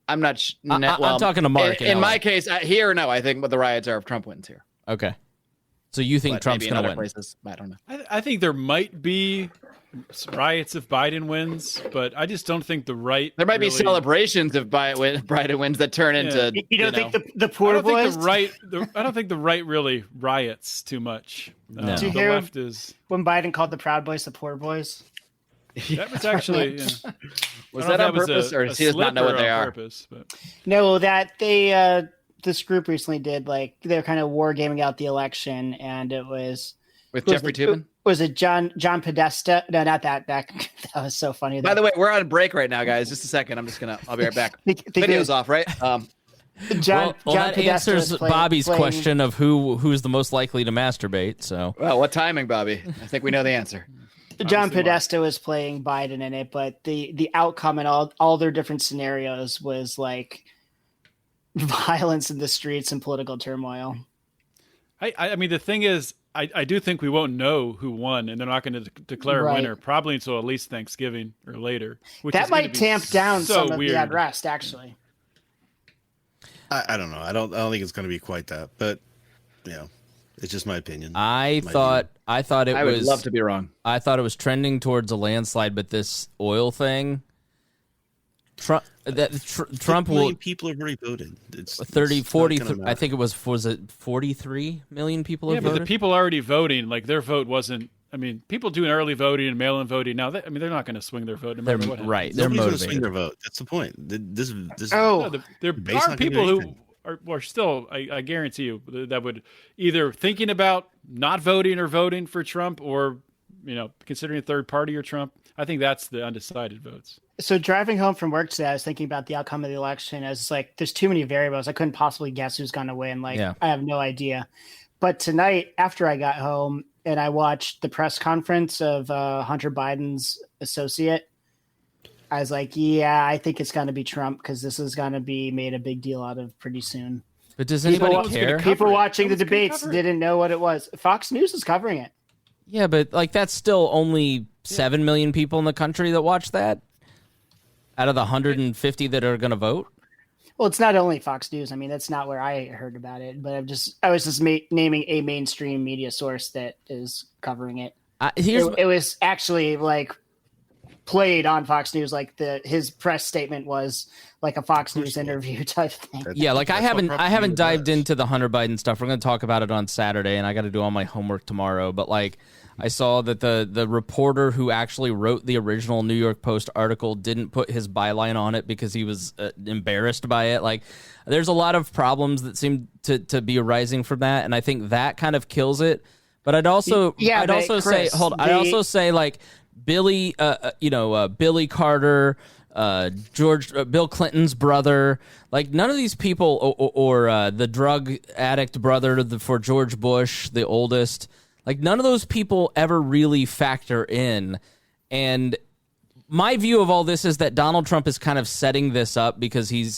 [SPEAKER 3] I'm not.
[SPEAKER 4] I'm talking to Marc.
[SPEAKER 3] In my case, here, no. I think what the riots are if Trump wins here.
[SPEAKER 4] Okay. So you think
[SPEAKER 3] But
[SPEAKER 4] Trump's
[SPEAKER 3] maybe in
[SPEAKER 4] going to
[SPEAKER 3] other
[SPEAKER 4] win?
[SPEAKER 3] places, I don't know.
[SPEAKER 5] I think there might be riots if Biden wins, but I just don't think the right.
[SPEAKER 3] There might be
[SPEAKER 5] really-
[SPEAKER 3] celebrations if Biden wins that turn into.
[SPEAKER 1] You don't think the
[SPEAKER 5] I
[SPEAKER 1] poor
[SPEAKER 5] don't
[SPEAKER 1] boys?
[SPEAKER 5] think I don't think the right really riots too much.
[SPEAKER 4] No.
[SPEAKER 1] Did you
[SPEAKER 5] The
[SPEAKER 1] hear
[SPEAKER 5] left is.
[SPEAKER 1] when Biden called the Proud Boys the poor boys?
[SPEAKER 5] That was actually. Yeah.
[SPEAKER 3] Was
[SPEAKER 5] I don't
[SPEAKER 3] that
[SPEAKER 5] know
[SPEAKER 3] on
[SPEAKER 5] if was
[SPEAKER 3] purpose, or
[SPEAKER 5] a
[SPEAKER 3] does he just not know
[SPEAKER 5] slip
[SPEAKER 3] what
[SPEAKER 5] or
[SPEAKER 3] they
[SPEAKER 5] on
[SPEAKER 3] are?
[SPEAKER 5] Purpose, but.
[SPEAKER 1] No, that they this group recently did like they're kind of war gaming out the election, and it was
[SPEAKER 3] With Jeffrey Tubin?
[SPEAKER 1] Was it John Podesta? No, not that. That was so funny.
[SPEAKER 3] By the way, we're on break right now, guys. Just a second. I'll be right back. Video's off, right?
[SPEAKER 1] John
[SPEAKER 4] that
[SPEAKER 1] Podesta
[SPEAKER 4] answers
[SPEAKER 1] was playing-
[SPEAKER 4] Bobby's
[SPEAKER 1] playing-
[SPEAKER 4] question of who's the most likely to masturbate. So
[SPEAKER 3] Well, what timing, Bobby? I think we know the answer.
[SPEAKER 1] John
[SPEAKER 5] Obviously,
[SPEAKER 1] Podesta was playing Biden in it, but the outcome and all their different scenarios was like violence in the streets and political turmoil.
[SPEAKER 5] I mean, the thing is, I do think we won't know who won, and they're not going to declare a
[SPEAKER 1] Right.
[SPEAKER 5] winner probably until at least Thanksgiving or later. Which
[SPEAKER 1] That
[SPEAKER 5] is gonna
[SPEAKER 1] might
[SPEAKER 5] be
[SPEAKER 1] tamp down
[SPEAKER 5] so
[SPEAKER 1] some of
[SPEAKER 5] weird.
[SPEAKER 1] the unrest, actually.
[SPEAKER 2] I don't know. I don't think it's going to be quite that, but it's just my opinion.
[SPEAKER 4] I
[SPEAKER 2] Might
[SPEAKER 4] thought it
[SPEAKER 3] I would
[SPEAKER 4] was.
[SPEAKER 3] love to be wrong.
[SPEAKER 4] I thought it was trending towards a landslide, but this oil thing, Trump will
[SPEAKER 2] people have already voted. It's
[SPEAKER 4] 30,
[SPEAKER 2] it's
[SPEAKER 4] 40.
[SPEAKER 2] not gonna
[SPEAKER 4] I
[SPEAKER 2] matter.
[SPEAKER 4] think it was it 43 million people
[SPEAKER 5] Yeah,
[SPEAKER 4] have
[SPEAKER 5] but
[SPEAKER 4] voted.
[SPEAKER 5] the people already voting, like their vote wasn't I mean, people doing early voting and mail-in voting now. They're not going to swing their vote no matter what.
[SPEAKER 4] Right. They're
[SPEAKER 2] Nobody's going to
[SPEAKER 4] motivated.
[SPEAKER 2] swing their vote. That's the point. This.
[SPEAKER 5] No, there
[SPEAKER 2] based
[SPEAKER 5] are
[SPEAKER 2] on
[SPEAKER 5] people
[SPEAKER 2] conviction.
[SPEAKER 5] who are still, I guarantee you, that would either thinking about not voting or voting for Trump, or considering a third party or Trump. I think that's the undecided votes.
[SPEAKER 1] So driving home from work today, I was thinking about the outcome of the election. I was like, there's too many variables. I couldn't possibly guess who's going to win. I have no idea. But tonight, after I got home and I watched the press conference of Hunter Biden's associate, I was like, yeah, I think it's going to be Trump, because this is going to be made a big deal out of pretty soon.
[SPEAKER 4] But does anybody care?
[SPEAKER 1] People watching the debates didn't know what it was. Fox News is covering it.
[SPEAKER 4] Yeah, but that's still only 7 million people in the country that watch that out of the 150 that are going to vote.
[SPEAKER 1] Well, it's not only Fox News. I mean, that's not where I heard about it, but I was just naming a mainstream media source that is covering it. It was actually played on Fox News. His press statement was like a Fox News interview type thing.
[SPEAKER 4] Yeah, I haven't dived into the Hunter Biden stuff. We're going to talk about it on Saturday, and I got to do all my homework tomorrow. But I saw that the reporter who actually wrote the original New York Post article didn't put his byline on it because he was embarrassed by it. There's a lot of problems that seem to be arising from that, and I think that kind of kills it. But I'd also say Billy, Billy Carter, Bill Clinton's brother, none of these people, or the drug addict brother for George Bush, the oldest. None of those people ever really factor in. And my view of all this is that Donald Trump is kind of setting this up because he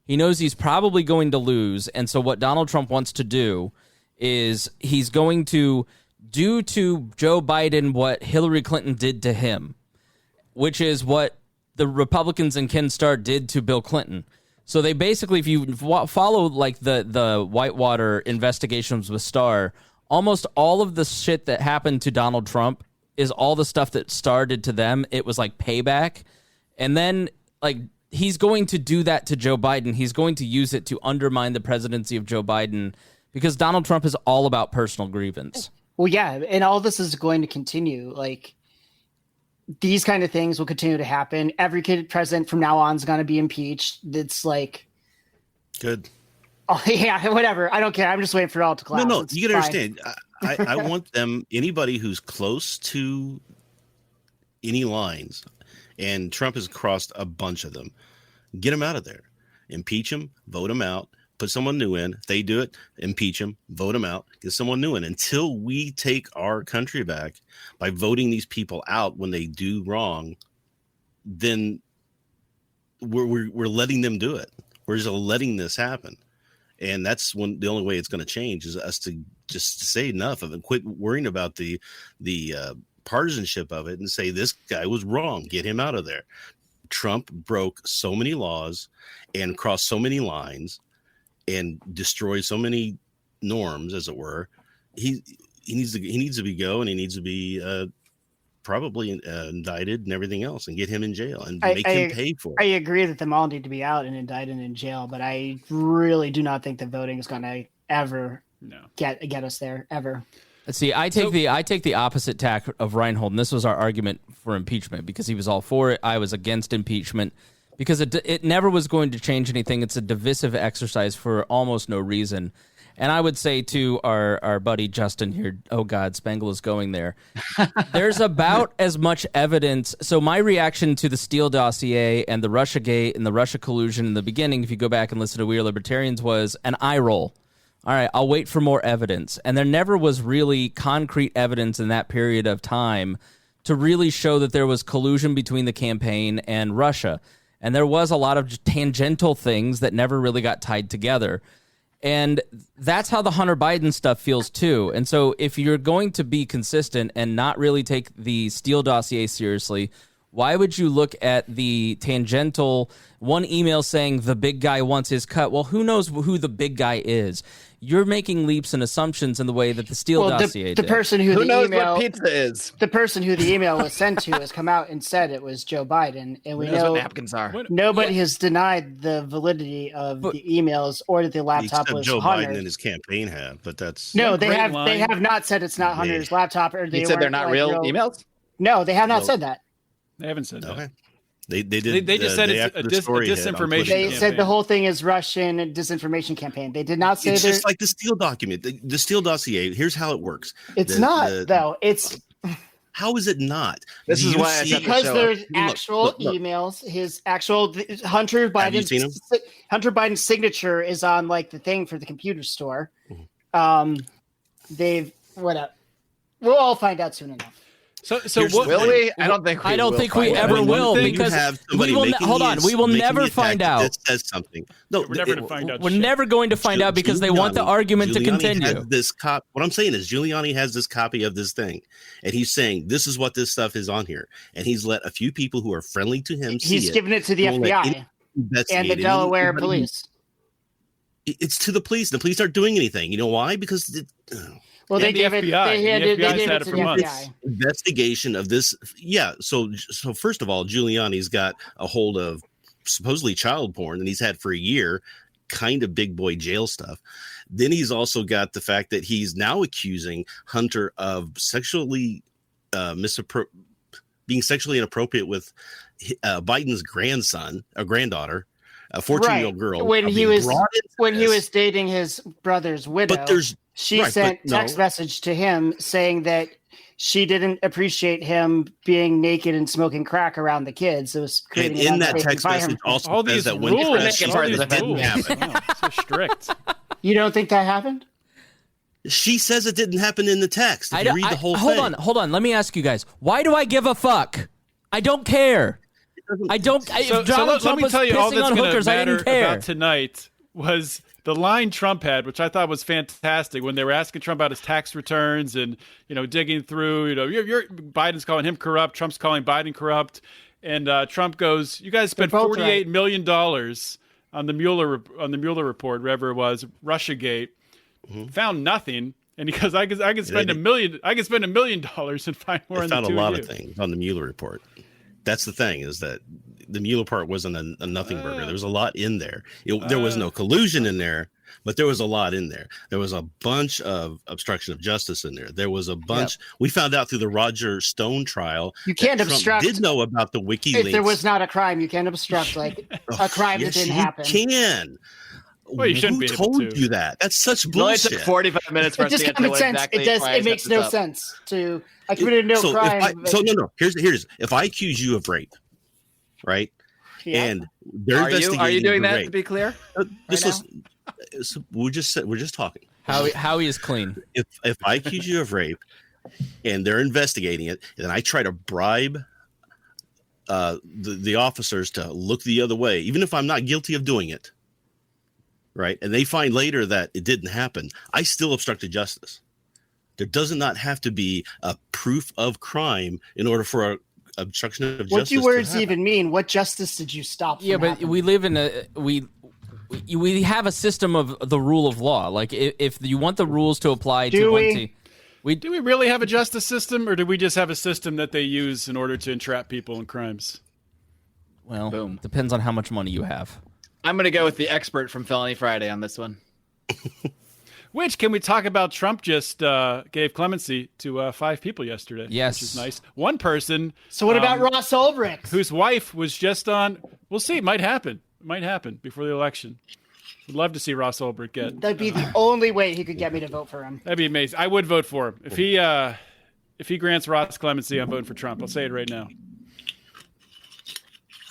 [SPEAKER 4] knows he's probably going to lose. And so what Donald Trump wants to do is he's going to do to Joe Biden what Hillary Clinton did to him, which is what the Republicans and Ken Starr did to Bill Clinton. So they basically, if you follow the Whitewater investigations with Starr, almost all of the shit that happened to Donald Trump is all the stuff that Starr did to them. It was payback. And then he's going to do that to Joe Biden. He's going to use it to undermine the presidency of Joe Biden because Donald Trump is all about personal grievance.
[SPEAKER 1] Well, yeah. And all this is going to continue. These kind of things will continue to happen. Every president from now on is going to be impeached. It's
[SPEAKER 2] good.
[SPEAKER 1] Oh, yeah, whatever. I don't care. I'm just waiting for it all to collapse.
[SPEAKER 2] No,
[SPEAKER 1] it's
[SPEAKER 2] you can
[SPEAKER 1] fine.
[SPEAKER 2] understand. I want anybody who's close to any lines, and Trump has crossed a bunch of them, get him out of there. Impeach him, vote him out, put someone new in. If they do it, impeach him, vote him out, get someone new in. Until we take our country back by voting these people out when they do wrong, then we're letting them do it. We're just letting this happen. And that's the only way it's going to change is us to just say enough of it, quit worrying about the partisanship of it and say, this guy was wrong. Get him out of there. Trump broke so many laws and crossed so many lines and destroyed so many norms, as it were. He needs to be go, and he needs to be probably indicted and everything else, and get him in jail and make him pay for it.
[SPEAKER 1] I agree that them all need to be out and indicted and in jail, but I really do not think that voting is going to ever get us there, ever.
[SPEAKER 4] See, I take the opposite tack of Rhinehold, and this was our argument for impeachment because he was all for it. I was against impeachment because it never was going to change anything. It's a divisive exercise for almost no reason. And I would say to our buddy Justin here, oh God, Spangle is going there. There's about as much evidence. So my reaction to the Steele dossier and the Russiagate and the Russia collusion in the beginning, if you go back and listen to We Are Libertarians, was an eye roll. All right, I'll wait for more evidence. And there never was really concrete evidence in that period of time to really show that there was collusion between the campaign and Russia. And there was a lot of tangential things that never really got tied together. And that's how the Hunter Biden stuff feels too. And so if you're going to be consistent and not really take the Steele dossier seriously, Why would you look at the tangential one email saying the big guy wants his cut? Well, who knows who the big guy is? You're making leaps and assumptions in the way that the Steele dossier
[SPEAKER 1] the
[SPEAKER 4] did.
[SPEAKER 1] person who the
[SPEAKER 3] knows
[SPEAKER 1] email,
[SPEAKER 3] what pizza is?
[SPEAKER 1] The person who the email was sent to has come out and said it was Joe Biden, and we
[SPEAKER 3] Who knows
[SPEAKER 1] know
[SPEAKER 3] what napkins are.
[SPEAKER 1] nobody has denied the validity of the emails or that the laptop
[SPEAKER 2] Except
[SPEAKER 1] was
[SPEAKER 2] Joe
[SPEAKER 1] Hunter.
[SPEAKER 2] Biden and his campaign have, but that's
[SPEAKER 1] No, they
[SPEAKER 5] great
[SPEAKER 1] have.
[SPEAKER 5] line.
[SPEAKER 1] They have not said it's not Hunter's laptop, or they
[SPEAKER 3] You said they're
[SPEAKER 1] weren't,
[SPEAKER 3] not
[SPEAKER 1] like,
[SPEAKER 3] real emails?
[SPEAKER 1] No, they have not
[SPEAKER 2] No.
[SPEAKER 1] said that.
[SPEAKER 5] They haven't said that.
[SPEAKER 2] okay. They did.
[SPEAKER 5] They just said
[SPEAKER 2] day
[SPEAKER 5] it's
[SPEAKER 2] after
[SPEAKER 5] a
[SPEAKER 2] the story hit on
[SPEAKER 5] disinformation
[SPEAKER 2] Twitter.
[SPEAKER 1] They
[SPEAKER 5] campaign.
[SPEAKER 1] said the whole thing is Russian disinformation campaign. They did not say
[SPEAKER 2] It's
[SPEAKER 1] they're.
[SPEAKER 2] just like the Steele document, the Steele dossier. Here's how it works.
[SPEAKER 1] It's not though. It's
[SPEAKER 2] How is it not?
[SPEAKER 3] This
[SPEAKER 2] Do
[SPEAKER 3] is
[SPEAKER 2] you
[SPEAKER 3] why I
[SPEAKER 2] see-
[SPEAKER 3] shut the
[SPEAKER 1] because
[SPEAKER 3] show
[SPEAKER 1] there's
[SPEAKER 2] Look,
[SPEAKER 1] actual
[SPEAKER 2] look.
[SPEAKER 1] emails. His actual Hunter
[SPEAKER 2] Have you seen 'em?
[SPEAKER 1] Biden's signature is on like the thing for the computer store. They've whatever. We'll all find out soon enough.
[SPEAKER 5] So
[SPEAKER 2] Here's
[SPEAKER 5] what?
[SPEAKER 2] the
[SPEAKER 3] Will we? I don't think we
[SPEAKER 4] I don't
[SPEAKER 3] will
[SPEAKER 4] think we
[SPEAKER 3] find out.
[SPEAKER 4] ever
[SPEAKER 5] One
[SPEAKER 4] will
[SPEAKER 5] thing-
[SPEAKER 4] because
[SPEAKER 2] you have
[SPEAKER 4] we
[SPEAKER 2] somebody
[SPEAKER 4] will.
[SPEAKER 2] making
[SPEAKER 4] Hold on, we will
[SPEAKER 2] making
[SPEAKER 4] never
[SPEAKER 2] the
[SPEAKER 4] find
[SPEAKER 2] attack
[SPEAKER 4] out.
[SPEAKER 2] that says something. No,
[SPEAKER 5] We're never gonna find out.
[SPEAKER 4] We're
[SPEAKER 5] shit.
[SPEAKER 4] never going to find out because they want the argument to
[SPEAKER 2] Giuliani
[SPEAKER 4] continue.
[SPEAKER 2] has this what I'm saying is Giuliani has this copy of this thing, and he's saying this is what this stuff is on here, and he's let a few people who are friendly to him see
[SPEAKER 1] He's
[SPEAKER 2] it.
[SPEAKER 1] given it to the
[SPEAKER 2] Won't let
[SPEAKER 1] FBI
[SPEAKER 2] investigate
[SPEAKER 1] and the
[SPEAKER 2] it.
[SPEAKER 1] Delaware
[SPEAKER 2] Anybody-
[SPEAKER 1] police.
[SPEAKER 2] It's to the police. The police aren't doing anything. You know why? Because
[SPEAKER 1] Well, they
[SPEAKER 5] And the
[SPEAKER 1] gave it.
[SPEAKER 5] FBI.
[SPEAKER 1] They
[SPEAKER 5] The
[SPEAKER 1] handed. They
[SPEAKER 5] FBI's
[SPEAKER 1] gave
[SPEAKER 5] had
[SPEAKER 1] it
[SPEAKER 5] it
[SPEAKER 1] to
[SPEAKER 5] for
[SPEAKER 1] the
[SPEAKER 5] months.
[SPEAKER 1] FBI.
[SPEAKER 2] investigation of this. Yeah. So first of all, Giuliani's got a hold of supposedly child porn, and he's had for a year, kind of big boy jail stuff. Then he's also got the fact that he's now accusing Hunter of sexually being sexually inappropriate with Biden's grandson or granddaughter, a 14-year-old girl.
[SPEAKER 1] When
[SPEAKER 2] of
[SPEAKER 1] he
[SPEAKER 2] being
[SPEAKER 1] was
[SPEAKER 2] brought into
[SPEAKER 1] when he
[SPEAKER 2] this.
[SPEAKER 1] was dating his brother's widow.
[SPEAKER 2] But there's
[SPEAKER 1] She
[SPEAKER 2] right,
[SPEAKER 1] sent
[SPEAKER 2] but no.
[SPEAKER 1] text message to him saying that she didn't appreciate him being naked and smoking crack around the kids. It was
[SPEAKER 2] And
[SPEAKER 1] creating
[SPEAKER 2] in
[SPEAKER 1] an
[SPEAKER 2] that
[SPEAKER 1] unsafe
[SPEAKER 2] text message
[SPEAKER 1] environment.
[SPEAKER 2] also
[SPEAKER 5] All
[SPEAKER 2] says
[SPEAKER 5] these
[SPEAKER 2] that when
[SPEAKER 5] rules.
[SPEAKER 2] pressed,
[SPEAKER 3] All
[SPEAKER 2] she
[SPEAKER 3] these
[SPEAKER 2] said it didn't
[SPEAKER 5] rules.
[SPEAKER 2] happen.
[SPEAKER 5] Wow, so strict.
[SPEAKER 1] You don't think that happened?
[SPEAKER 2] She says it didn't happen in the text. If you read the whole thing.
[SPEAKER 4] Hold on. Let me ask you guys. Why do I give a fuck? I don't care. I don't.
[SPEAKER 5] So
[SPEAKER 4] if Donald
[SPEAKER 5] let
[SPEAKER 4] Trump
[SPEAKER 5] me
[SPEAKER 4] was
[SPEAKER 5] tell you all
[SPEAKER 4] pissing
[SPEAKER 5] that's
[SPEAKER 4] on
[SPEAKER 5] going to
[SPEAKER 4] hookers, I
[SPEAKER 5] matter
[SPEAKER 4] didn't care.
[SPEAKER 5] about tonight was the line Trump had, which I thought was fantastic when they were asking Trump about his tax returns and, digging through, Biden's calling him corrupt. Trump's calling Biden corrupt. And Trump goes, you guys spent
[SPEAKER 1] They're both
[SPEAKER 5] $48 million on the Mueller report, whatever it was, Russiagate, found nothing. And he goes, I can spend $1 million. I can spend $1 million and find more.
[SPEAKER 2] I
[SPEAKER 5] on the
[SPEAKER 2] found a
[SPEAKER 5] two
[SPEAKER 2] lot
[SPEAKER 5] of
[SPEAKER 2] of
[SPEAKER 5] you.
[SPEAKER 2] things on the Mueller report. That's the thing, is that the Mueller part wasn't a nothing burger. There was a lot in there. There was no collusion in there, but there was a lot in there. There was a bunch of obstruction of justice in there. There was a bunch. We found out through the Roger Stone trial.
[SPEAKER 1] You can't
[SPEAKER 2] that Trump
[SPEAKER 1] obstruct.
[SPEAKER 2] did know about the WikiLeaks.
[SPEAKER 1] If there was not a crime, you can't obstruct like a crime
[SPEAKER 2] Yes,
[SPEAKER 1] that didn't
[SPEAKER 2] you
[SPEAKER 1] happen.
[SPEAKER 2] can.
[SPEAKER 5] Well, you shouldn't
[SPEAKER 2] Who
[SPEAKER 5] be able
[SPEAKER 2] told
[SPEAKER 5] to.
[SPEAKER 2] you that? That's such
[SPEAKER 3] It only took
[SPEAKER 2] bullshit.
[SPEAKER 3] 45 minutes for us
[SPEAKER 1] It's
[SPEAKER 3] to
[SPEAKER 1] just
[SPEAKER 3] get to
[SPEAKER 1] common
[SPEAKER 3] what
[SPEAKER 1] sense.
[SPEAKER 3] exactly
[SPEAKER 1] It does.
[SPEAKER 3] why I
[SPEAKER 1] It makes
[SPEAKER 3] set
[SPEAKER 1] no
[SPEAKER 3] this up.
[SPEAKER 1] sense to. I committed no
[SPEAKER 2] so
[SPEAKER 1] crime.
[SPEAKER 2] Here's if I accuse you of rape, right?
[SPEAKER 1] Yeah.
[SPEAKER 2] And they're
[SPEAKER 3] Are
[SPEAKER 2] investigating
[SPEAKER 3] you doing
[SPEAKER 2] the
[SPEAKER 3] that,
[SPEAKER 2] rape.
[SPEAKER 3] to be clear?
[SPEAKER 2] Just
[SPEAKER 3] now?
[SPEAKER 2] listen, we're just talking.
[SPEAKER 4] Howie is clean.
[SPEAKER 2] If I accuse you of rape and they're investigating it, and I try to bribe the officers to look the other way, even if I'm not guilty of doing it, right? And they find later that it didn't happen, I still obstructed justice. There does not have to be a proof of crime in order for a obstruction of justice.
[SPEAKER 1] What do words
[SPEAKER 2] to happen.
[SPEAKER 1] even mean? What justice did you stop?
[SPEAKER 4] Yeah,
[SPEAKER 1] from
[SPEAKER 4] but
[SPEAKER 1] happening?
[SPEAKER 4] we live in we have a system of the rule of law. Like if you want the rules to apply
[SPEAKER 1] Do
[SPEAKER 4] to
[SPEAKER 1] we?
[SPEAKER 4] one team,
[SPEAKER 5] Do we really have a justice system, or do we just have a system that they use in order to entrap people in crimes?
[SPEAKER 4] well,
[SPEAKER 3] Boom.
[SPEAKER 4] depends on how much money you have.
[SPEAKER 3] I'm going to go with the expert from Felony Friday on this one.
[SPEAKER 5] Which, can we talk about? Trump just gave clemency to 5 people yesterday.
[SPEAKER 4] Yes.
[SPEAKER 5] Which is nice. One person.
[SPEAKER 1] So what about Ross Ulbricht?
[SPEAKER 5] Whose wife was just on. We'll see. It might happen. It might happen before the election. Would love to see Ross Ulbricht get.
[SPEAKER 1] That'd be the only way he could get me to vote for him.
[SPEAKER 5] That'd be amazing. I would vote for him. If he grants Ross clemency, I'm voting for Trump. I'll say it right now.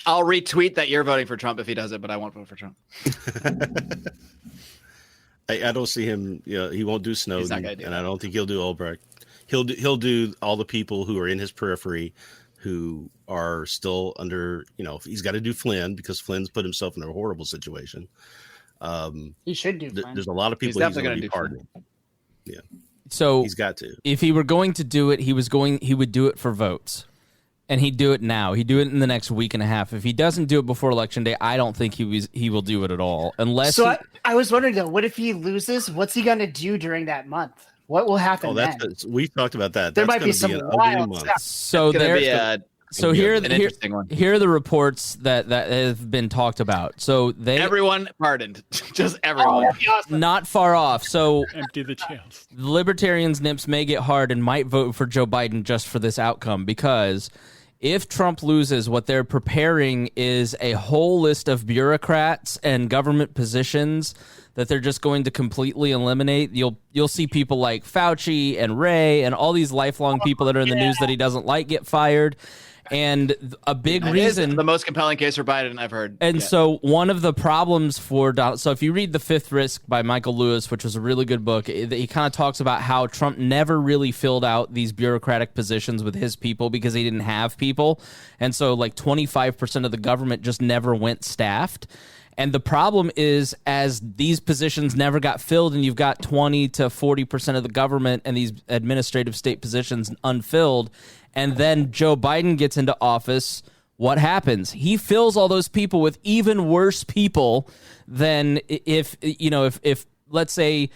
[SPEAKER 3] I'll retweet that you're voting for Trump if he does it, but I won't vote for Trump.
[SPEAKER 2] I don't see him. He won't do Snowden,
[SPEAKER 3] not gonna do
[SPEAKER 2] and
[SPEAKER 3] that.
[SPEAKER 2] I don't think he'll do Ulbricht. He'll do all the people who are in his periphery, who are still under. He's got to do Flynn because Flynn's put himself in a horrible situation.
[SPEAKER 1] He should do. Fine.
[SPEAKER 2] There's a lot of people
[SPEAKER 3] He's
[SPEAKER 2] he's
[SPEAKER 3] definitely
[SPEAKER 2] going to
[SPEAKER 3] gonna
[SPEAKER 2] be
[SPEAKER 3] do
[SPEAKER 2] pardoning.
[SPEAKER 4] So
[SPEAKER 2] He's got to.
[SPEAKER 4] if he were going to do it, he would do it for votes. And he'd do it now. He'd do it in the next week and a half. If he doesn't do it before Election Day, I don't think he will do it at all. Unless.
[SPEAKER 1] So I was wondering though, what if he loses? What's he going to do during that month? What will happen then?
[SPEAKER 2] We talked about that.
[SPEAKER 1] There might be some wild stuff.
[SPEAKER 4] So here are the reports that have been talked about. So
[SPEAKER 3] everyone pardoned, just everyone.
[SPEAKER 1] Awesome.
[SPEAKER 4] Not far off. So
[SPEAKER 5] empty the jails.
[SPEAKER 4] Libertarians nips may get hard and might vote for Joe Biden just for this outcome, because if Trump loses, what they're preparing is a whole list of bureaucrats and government positions that they're just going to completely eliminate. You'll see people like Fauci and Ray and all these lifelong people that are in the news that he doesn't like get fired. And a big reason,
[SPEAKER 3] the most compelling case for Biden I've heard.
[SPEAKER 4] And so one of the problems for Donald, so if you read The Fifth Risk by Michael Lewis, which was a really good book, he kind of talks about how Trump never really filled out these bureaucratic positions with his people because he didn't have people. And so like 25% of the government just never went staffed. And the problem is, as these positions never got filled and you've got 20 to 40% of the government and these administrative state positions unfilled, and then Joe Biden gets into office, what happens? He fills all those people with even worse people than if let's say,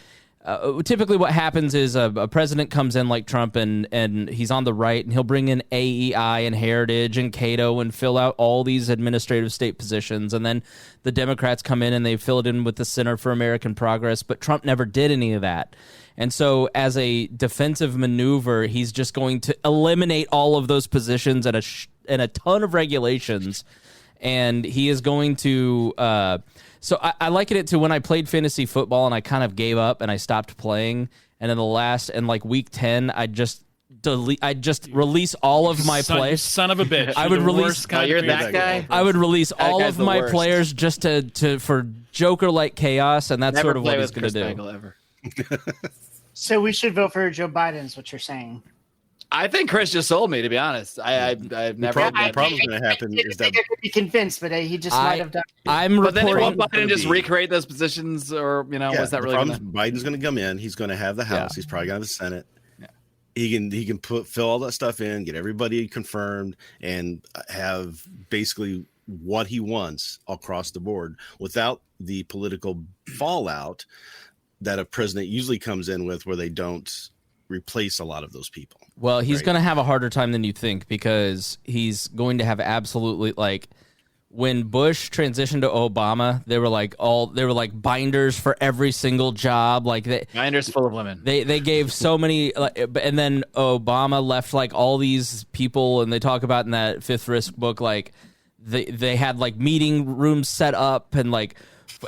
[SPEAKER 4] typically what happens is a president comes in like Trump and he's on the right and he'll bring in AEI and Heritage and Cato and fill out all these administrative state positions. And then the Democrats come in and they fill it in with the Center for American Progress. But Trump never did any of that. And so as a defensive maneuver, he's just going to eliminate all of those positions and a ton of regulations. And he is going to so I liken it to when I played fantasy football and I kind of gave up and I stopped playing. And in week 10, I just release all of my players.
[SPEAKER 5] Son of a bitch.
[SPEAKER 3] I would release. You're that guy.
[SPEAKER 4] I would release all of my players just for Joker-like chaos, and that's
[SPEAKER 3] Never
[SPEAKER 4] sort of what he's going to do.
[SPEAKER 3] Spangle ever.
[SPEAKER 1] So we should vote for Joe Biden, is what you're saying.
[SPEAKER 3] I think Chris just sold me, to be honest. I've never.
[SPEAKER 2] The problem's going to happen is that
[SPEAKER 1] I could be convinced, but he just might have done.
[SPEAKER 3] But then won't Biden just recreate those positions, or was that really?
[SPEAKER 2] Biden's going to come in. He's going to have the House. He's probably going to have the Senate. He can fill all that stuff in, get everybody confirmed, and have basically what he wants across the board without the political fallout that a president usually comes in with, where they don't replace a lot of those people.
[SPEAKER 4] Well, he's going to have a harder time than you think, because he's going to have absolutely, like, when Bush transitioned to Obama, they were like binders for every single job,
[SPEAKER 3] binders full of women.
[SPEAKER 4] They gave so many, and then Obama left like all these people, and they talk about in that Fifth Risk book, like they had like meeting rooms set up and like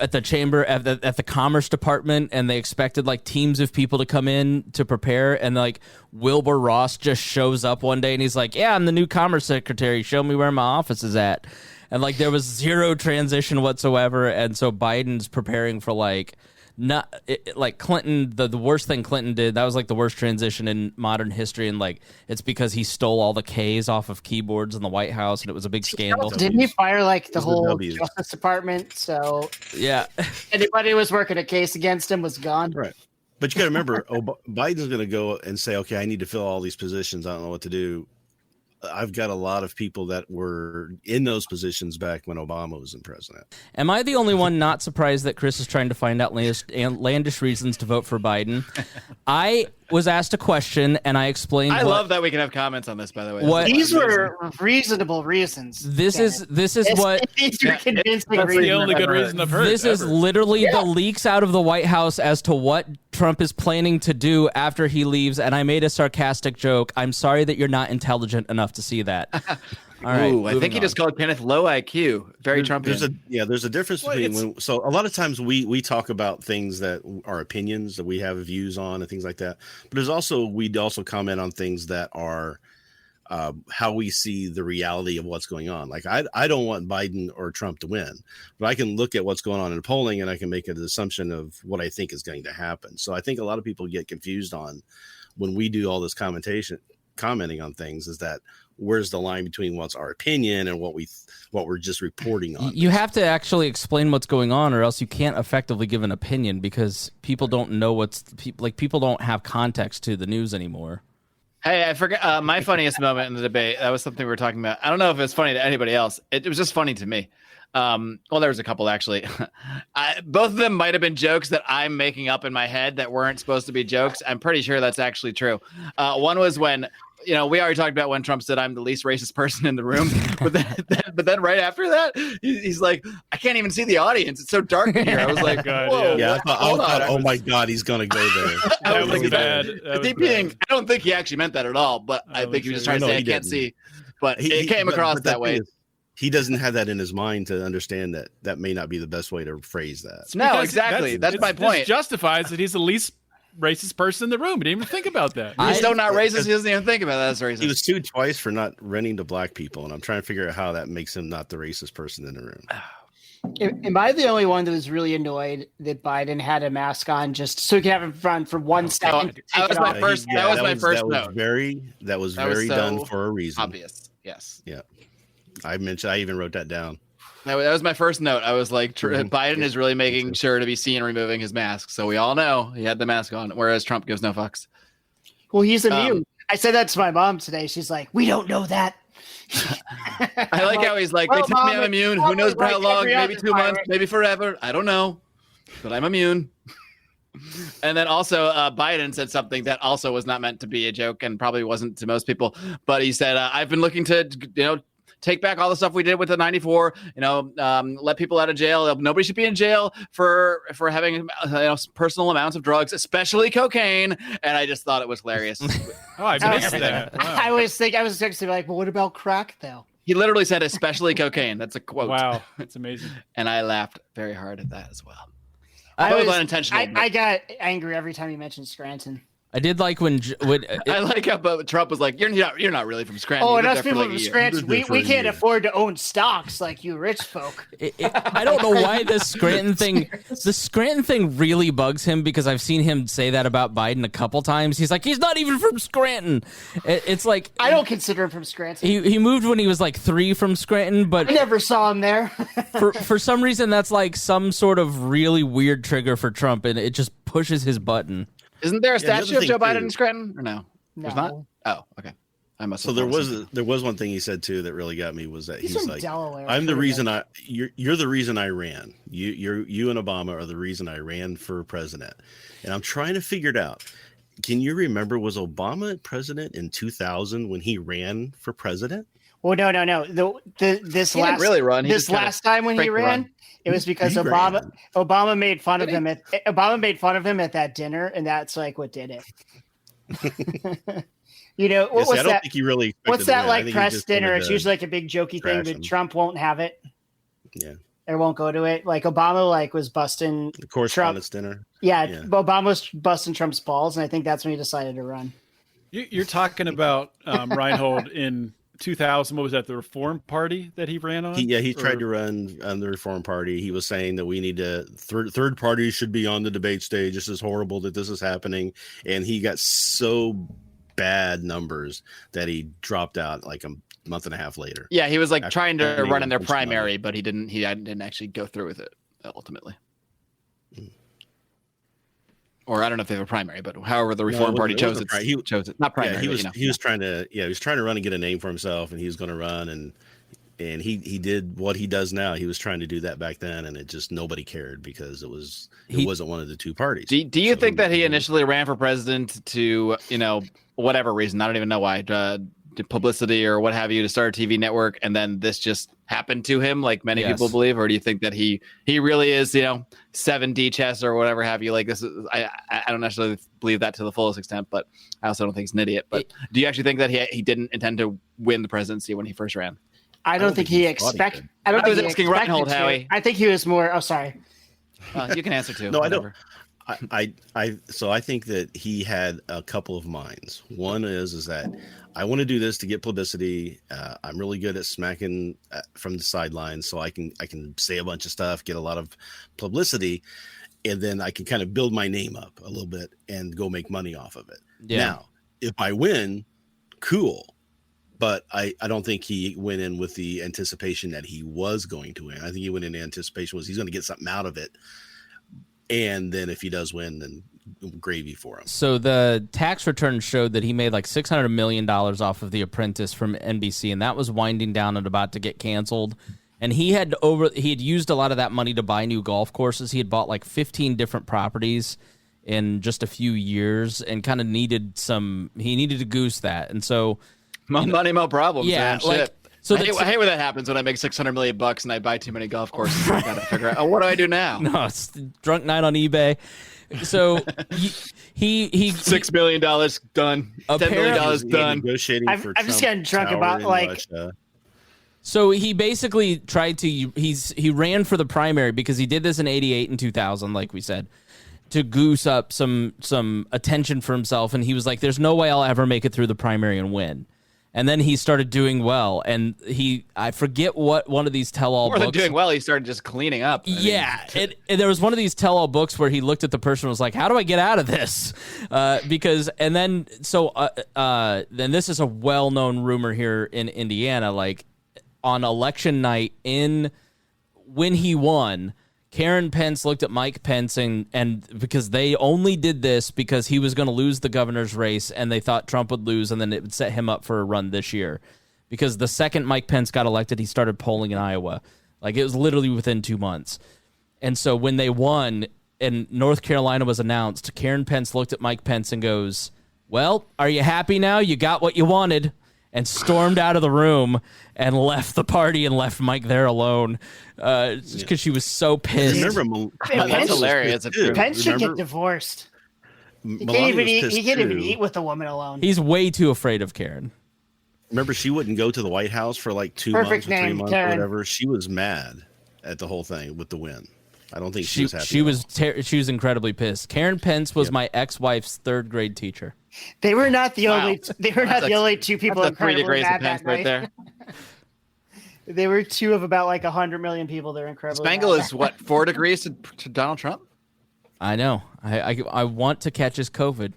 [SPEAKER 4] at the chamber at the Commerce Department, and they expected like teams of people to come in to prepare, and like Wilbur Ross just shows up one day and he's like, "Yeah, I'm the new Commerce Secretary. Show me where my office is at." And like there was zero transition whatsoever, and so Biden's preparing for like Clinton. The worst thing Clinton did, that was like the worst transition in modern history, and like it's because he stole all the K's off of keyboards in the White House, and it was a big scandal.
[SPEAKER 1] Didn't he fire like the whole Justice Department? So
[SPEAKER 4] yeah,
[SPEAKER 1] anybody who was working a case against him was gone.
[SPEAKER 2] Right. But you got to remember, Biden's going to go and say, "Okay, I need to fill all these positions. I don't know what to do." I've got a lot of people that were in those positions back when Obama was in president.
[SPEAKER 4] Am I the only one not surprised that Chris is trying to find out outlandish reasons to vote for Biden? I was asked a question and I explained.
[SPEAKER 3] I love that we can have comments on this, by the way.
[SPEAKER 1] These were reasonable reasons.
[SPEAKER 4] This is what
[SPEAKER 1] these are convincing
[SPEAKER 5] That's
[SPEAKER 1] reasons.
[SPEAKER 5] the only good reason I've heard.
[SPEAKER 4] This is literally the leaks out of the White House as to what Trump is planning to do after he leaves. And I made a sarcastic joke. I'm sorry that you're not intelligent enough to see that. All right.
[SPEAKER 3] I think he just called Kenneth low IQ. Very Trumpian.
[SPEAKER 2] There's a difference between so a lot of times we talk about things that are opinions that we have views on and things like that. But we also comment on things that are how we see the reality of what's going on. Like I don't want Biden or Trump to win, but I can look at what's going on in polling and I can make an assumption of what I think is going to happen. So I think a lot of people get confused on when we do all this commenting on things, is that where's the line between what's our opinion and what we're just reporting on.
[SPEAKER 4] You have to actually explain what's going on, or else you can't effectively give an opinion, because people don't know people don't have context to the news anymore.
[SPEAKER 3] Hey, I forgot my funniest moment in the debate. That was something we were talking about. I don't know if it's funny to anybody else. It was just funny to me. Well, there was a couple actually. Both of them might have been jokes that I'm making up in my head that weren't supposed to be jokes. I'm pretty sure that's actually true. One was when, we already talked about when Trump said I'm the least racist person in the room, but then right after that, he's like, I can't even see the audience. It's so dark in here. I was like,
[SPEAKER 5] God,
[SPEAKER 3] whoa.
[SPEAKER 2] Yeah, I thought, oh
[SPEAKER 5] was-
[SPEAKER 2] my God, he's gonna go there.
[SPEAKER 5] That was
[SPEAKER 3] like,
[SPEAKER 5] bad.
[SPEAKER 3] is
[SPEAKER 5] That was
[SPEAKER 3] he being?
[SPEAKER 5] bad.
[SPEAKER 3] I don't think he actually meant that at all, but I think he was just trying to say I can't see. But it came across
[SPEAKER 2] but
[SPEAKER 3] that
[SPEAKER 2] the
[SPEAKER 3] way.
[SPEAKER 2] thing is, he doesn't have that in his mind to understand that may not be the best way to phrase that.
[SPEAKER 3] No,
[SPEAKER 5] Because
[SPEAKER 3] exactly. That's my
[SPEAKER 5] this
[SPEAKER 3] point.
[SPEAKER 5] justifies that he's the least racist person in the room. He didn't even think about that.
[SPEAKER 3] He's still not racist. He doesn't even think about that as racist.
[SPEAKER 2] He was sued twice for not renting to black people, and I'm trying to figure out how that makes him not the racist person in the room.
[SPEAKER 1] Am I the only one that was really annoyed that Biden had a mask on just so he could have it front for 1 second?
[SPEAKER 3] that was my first. That was my first
[SPEAKER 2] that was
[SPEAKER 3] note.
[SPEAKER 2] That was
[SPEAKER 3] That was
[SPEAKER 2] very
[SPEAKER 3] so
[SPEAKER 2] done for a reason.
[SPEAKER 3] Obvious. Yes.
[SPEAKER 2] Yeah, I even wrote that down.
[SPEAKER 3] That was my first note. I was like, Biden is really making sure to be seen removing his mask. So we all know he had the mask on, whereas Trump gives no fucks.
[SPEAKER 1] Well, he's immune. I said that to my mom today. She's like, we don't know that.
[SPEAKER 3] I like how he's like,
[SPEAKER 1] well,
[SPEAKER 3] they tell me
[SPEAKER 1] Mom,
[SPEAKER 3] I'm immune. Who
[SPEAKER 1] it's
[SPEAKER 3] knows for how
[SPEAKER 1] like
[SPEAKER 3] long?
[SPEAKER 1] every
[SPEAKER 3] Maybe
[SPEAKER 1] other
[SPEAKER 3] 2 months,
[SPEAKER 1] virus.
[SPEAKER 3] maybe forever. I don't know. But I'm immune. And then also Biden said something that also was not meant to be a joke and probably wasn't to most people. But he said, I've been looking to, take back all the stuff we did with the 94, let people out of jail. Nobody should be in jail for having personal amounts of drugs, especially cocaine. And I just thought it was hilarious.
[SPEAKER 5] Oh, I missed that. Wow.
[SPEAKER 1] I was texting like, well, what about crack though?
[SPEAKER 3] He literally said, especially cocaine. That's a quote.
[SPEAKER 5] Wow, that's amazing.
[SPEAKER 3] And I laughed very hard at that as well.
[SPEAKER 1] I
[SPEAKER 3] was
[SPEAKER 1] was
[SPEAKER 3] unintentional.
[SPEAKER 1] I got angry every time he mentioned Scranton.
[SPEAKER 4] I did like when
[SPEAKER 3] I like how Trump was like, "You're not really from Scranton."
[SPEAKER 1] Oh,
[SPEAKER 3] You
[SPEAKER 1] and
[SPEAKER 3] lived
[SPEAKER 1] us
[SPEAKER 3] there for
[SPEAKER 1] people
[SPEAKER 3] like a
[SPEAKER 1] from
[SPEAKER 3] year."
[SPEAKER 1] Scranton, we
[SPEAKER 2] for a
[SPEAKER 1] can't
[SPEAKER 2] year.
[SPEAKER 1] afford to own stocks like you rich folk.
[SPEAKER 4] I don't know why the Scranton thing really bugs him, because I've seen him say that about Biden a couple times. He's like, he's not even from Scranton. It's like,
[SPEAKER 1] I don't consider him from Scranton.
[SPEAKER 4] he moved when he was like 3 from Scranton, but
[SPEAKER 1] I never saw him there.
[SPEAKER 4] for some reason that's like some sort of really weird trigger for Trump, and it just pushes his button.
[SPEAKER 3] Isn't there a
[SPEAKER 2] the other
[SPEAKER 3] statue of
[SPEAKER 2] thing,
[SPEAKER 3] Joe Biden
[SPEAKER 2] too-
[SPEAKER 3] in Scranton or no? There's not.
[SPEAKER 1] No.
[SPEAKER 3] Oh, okay. I must.
[SPEAKER 2] So
[SPEAKER 3] have
[SPEAKER 2] there
[SPEAKER 3] fallen asleep.
[SPEAKER 2] was one thing he said too that really got me, was that
[SPEAKER 1] He's
[SPEAKER 2] he's
[SPEAKER 1] from
[SPEAKER 2] like,
[SPEAKER 1] Delaware.
[SPEAKER 2] I'm the
[SPEAKER 1] pretty
[SPEAKER 2] reason
[SPEAKER 1] much.
[SPEAKER 2] you're the reason I ran. You and Obama are the reason I ran for president. And I'm trying to figure it out. Can you remember, was Obama president in 2000 when he ran for president?
[SPEAKER 1] Well, no. This
[SPEAKER 3] He didn't
[SPEAKER 1] last
[SPEAKER 3] really run. He
[SPEAKER 1] this
[SPEAKER 3] just kinda
[SPEAKER 1] last time when he
[SPEAKER 3] faked the
[SPEAKER 1] ran,
[SPEAKER 3] run.
[SPEAKER 1] it was because
[SPEAKER 2] He ran.
[SPEAKER 1] Obama made fun of
[SPEAKER 3] Did he?
[SPEAKER 1] him Obama made fun of him at that dinner, and that's like what did it.
[SPEAKER 2] Yeah,
[SPEAKER 1] What's
[SPEAKER 2] see, I don't
[SPEAKER 1] that?
[SPEAKER 2] think he really expected
[SPEAKER 1] What's
[SPEAKER 2] to
[SPEAKER 1] that
[SPEAKER 2] win. I
[SPEAKER 1] like
[SPEAKER 2] think he
[SPEAKER 1] press
[SPEAKER 2] just
[SPEAKER 1] dinner?
[SPEAKER 2] wanted
[SPEAKER 1] It's
[SPEAKER 2] to
[SPEAKER 1] usually like a big jokey thing,
[SPEAKER 2] trash
[SPEAKER 1] but
[SPEAKER 2] him.
[SPEAKER 1] Trump won't have it.
[SPEAKER 2] Yeah,
[SPEAKER 1] Or won't go to it. Like Obama, was busting.
[SPEAKER 2] the correspondence dinner.
[SPEAKER 1] Yeah,
[SPEAKER 2] Yeah.
[SPEAKER 1] Obama was busting Trump's balls, and I think that's when he decided to run.
[SPEAKER 5] You're talking about Rhinehold in 2000. What was that? The Reform Party that he ran on?
[SPEAKER 2] He tried
[SPEAKER 5] Or-
[SPEAKER 2] to run on the Reform Party. He was saying that we need to third parties should be on the debate stage. This is horrible that this is happening, and he got so bad numbers that he dropped out like a month and a half later.
[SPEAKER 3] Yeah, he was like
[SPEAKER 2] After
[SPEAKER 3] trying to
[SPEAKER 2] having
[SPEAKER 3] run in their
[SPEAKER 2] punched him out.
[SPEAKER 3] primary, but he didn't. He didn't actually go through with it ultimately. Or I don't know if they have a primary, but however the Reform
[SPEAKER 2] it
[SPEAKER 3] Party
[SPEAKER 2] wasn't
[SPEAKER 3] chose
[SPEAKER 2] a
[SPEAKER 3] it.
[SPEAKER 2] pri- he-
[SPEAKER 3] chose it. Not primary.
[SPEAKER 2] Yeah, he
[SPEAKER 3] but,
[SPEAKER 2] was
[SPEAKER 3] you know.
[SPEAKER 2] he was trying to run and get a name for himself, and he was going to run, and he did what he does now. He was trying to do that back then, and it just nobody cared because it wasn't one of the two parties.
[SPEAKER 3] Do you
[SPEAKER 2] So
[SPEAKER 3] think that he initially ran for president to, whatever reason, I don't even know why, to publicity or what have you, to start a TV network, and then this just happened to him like many
[SPEAKER 4] Yes.
[SPEAKER 3] people believe? Or do you think that he really is, 7D chess or whatever have you? Like this is, I don't necessarily believe that to the fullest extent, but I also don't think he's an idiot. But do you actually think that he didn't intend to win the presidency when he first ran?
[SPEAKER 1] I don't think he
[SPEAKER 2] thought he
[SPEAKER 1] expect.
[SPEAKER 2] did.
[SPEAKER 1] I don't
[SPEAKER 3] I
[SPEAKER 1] think
[SPEAKER 3] was
[SPEAKER 1] he
[SPEAKER 3] asking
[SPEAKER 1] expected
[SPEAKER 3] Rhinehold,
[SPEAKER 1] to.
[SPEAKER 3] Howie.
[SPEAKER 1] I think he was more. Oh, sorry.
[SPEAKER 3] You can answer too.
[SPEAKER 2] No, I don't.
[SPEAKER 3] whatever.
[SPEAKER 2] So I think that he had a couple of minds. One is that I want to do this to get publicity. I'm really good at smacking from the sidelines, so I can say a bunch of stuff, get a lot of publicity, and then I can kind of build my name up a little bit and go make money off of it.
[SPEAKER 4] Yeah.
[SPEAKER 2] Now, if I win, cool. But I don't think he went in with the anticipation that he was going to win. I think he went in anticipation was he's going to get something out of it. And then if he does win, then gravy for him.
[SPEAKER 4] So the tax return showed that he made like $600 million off of The Apprentice from NBC, and that was winding down and about to get canceled. And he had used a lot of that money to buy new golf courses. He had bought like 15 different properties in just a few years, and kind of needed to goose that. And so,
[SPEAKER 3] more money, more problems.
[SPEAKER 4] Yeah,
[SPEAKER 3] man.
[SPEAKER 4] like,
[SPEAKER 3] Shit.
[SPEAKER 4] so
[SPEAKER 3] I hate when that happens when I make $600 million and I buy too many golf courses. I gotta figure out what do I do now?
[SPEAKER 4] No, it's drunk night on eBay. So he
[SPEAKER 3] $6 million done. $10 million done.
[SPEAKER 2] Negotiating for
[SPEAKER 1] I'm just
[SPEAKER 2] Trump
[SPEAKER 1] getting drunk
[SPEAKER 2] Tower
[SPEAKER 1] about
[SPEAKER 2] in
[SPEAKER 1] like.
[SPEAKER 2] Russia.
[SPEAKER 4] So he basically tried to he ran for the primary because he did this in 88 and 2000, like we said, to goose up some attention for himself, and he was like, there's no way I'll ever make it through the primary and win. And then he started doing well, and I forget what one of these tell-all books.
[SPEAKER 3] More than doing well, he started just cleaning up.
[SPEAKER 4] And there was one of these tell-all books where he looked at the person and was like, how do I get out of this? Then this is a well-known rumor here in Indiana, like on election night when he won, Karen Pence looked at Mike Pence and because they only did this because he was going to lose the governor's race and they thought Trump would lose and then it would set him up for a run this year. Because the second Mike Pence got elected, he started polling in Iowa. Like it was literally within 2 months. And so when they won and North Carolina was announced, Karen Pence looked at Mike Pence and goes, well, are you happy now? You got what you wanted. And stormed out of the room and left the party and left Mike there alone because she was so pissed.
[SPEAKER 2] Remember,
[SPEAKER 3] That's hilarious.
[SPEAKER 1] Pence should get divorced. He can't even eat with a woman alone.
[SPEAKER 4] He's way too afraid of Karen.
[SPEAKER 2] Remember, she wouldn't go to the White House for like 2
[SPEAKER 1] Perfect
[SPEAKER 2] months or 3
[SPEAKER 1] name,
[SPEAKER 2] months
[SPEAKER 1] Karen.
[SPEAKER 2] or whatever. She was mad at the whole thing with the win. I don't think she was happy.
[SPEAKER 4] She was incredibly pissed. Karen Pence was my ex-wife's third grade teacher.
[SPEAKER 1] They were not the only.
[SPEAKER 3] Wow.
[SPEAKER 1] They were not the only two people.
[SPEAKER 3] That's 3
[SPEAKER 1] incredibly
[SPEAKER 3] degrees of
[SPEAKER 1] mad
[SPEAKER 3] Pence
[SPEAKER 1] that
[SPEAKER 3] right
[SPEAKER 1] night.
[SPEAKER 3] there.
[SPEAKER 1] They were two of about like 100 million people. They're incredibly.
[SPEAKER 3] Spangle
[SPEAKER 1] mad.
[SPEAKER 3] is what, 4 degrees to Donald Trump?
[SPEAKER 4] I know. I want to catch his COVID.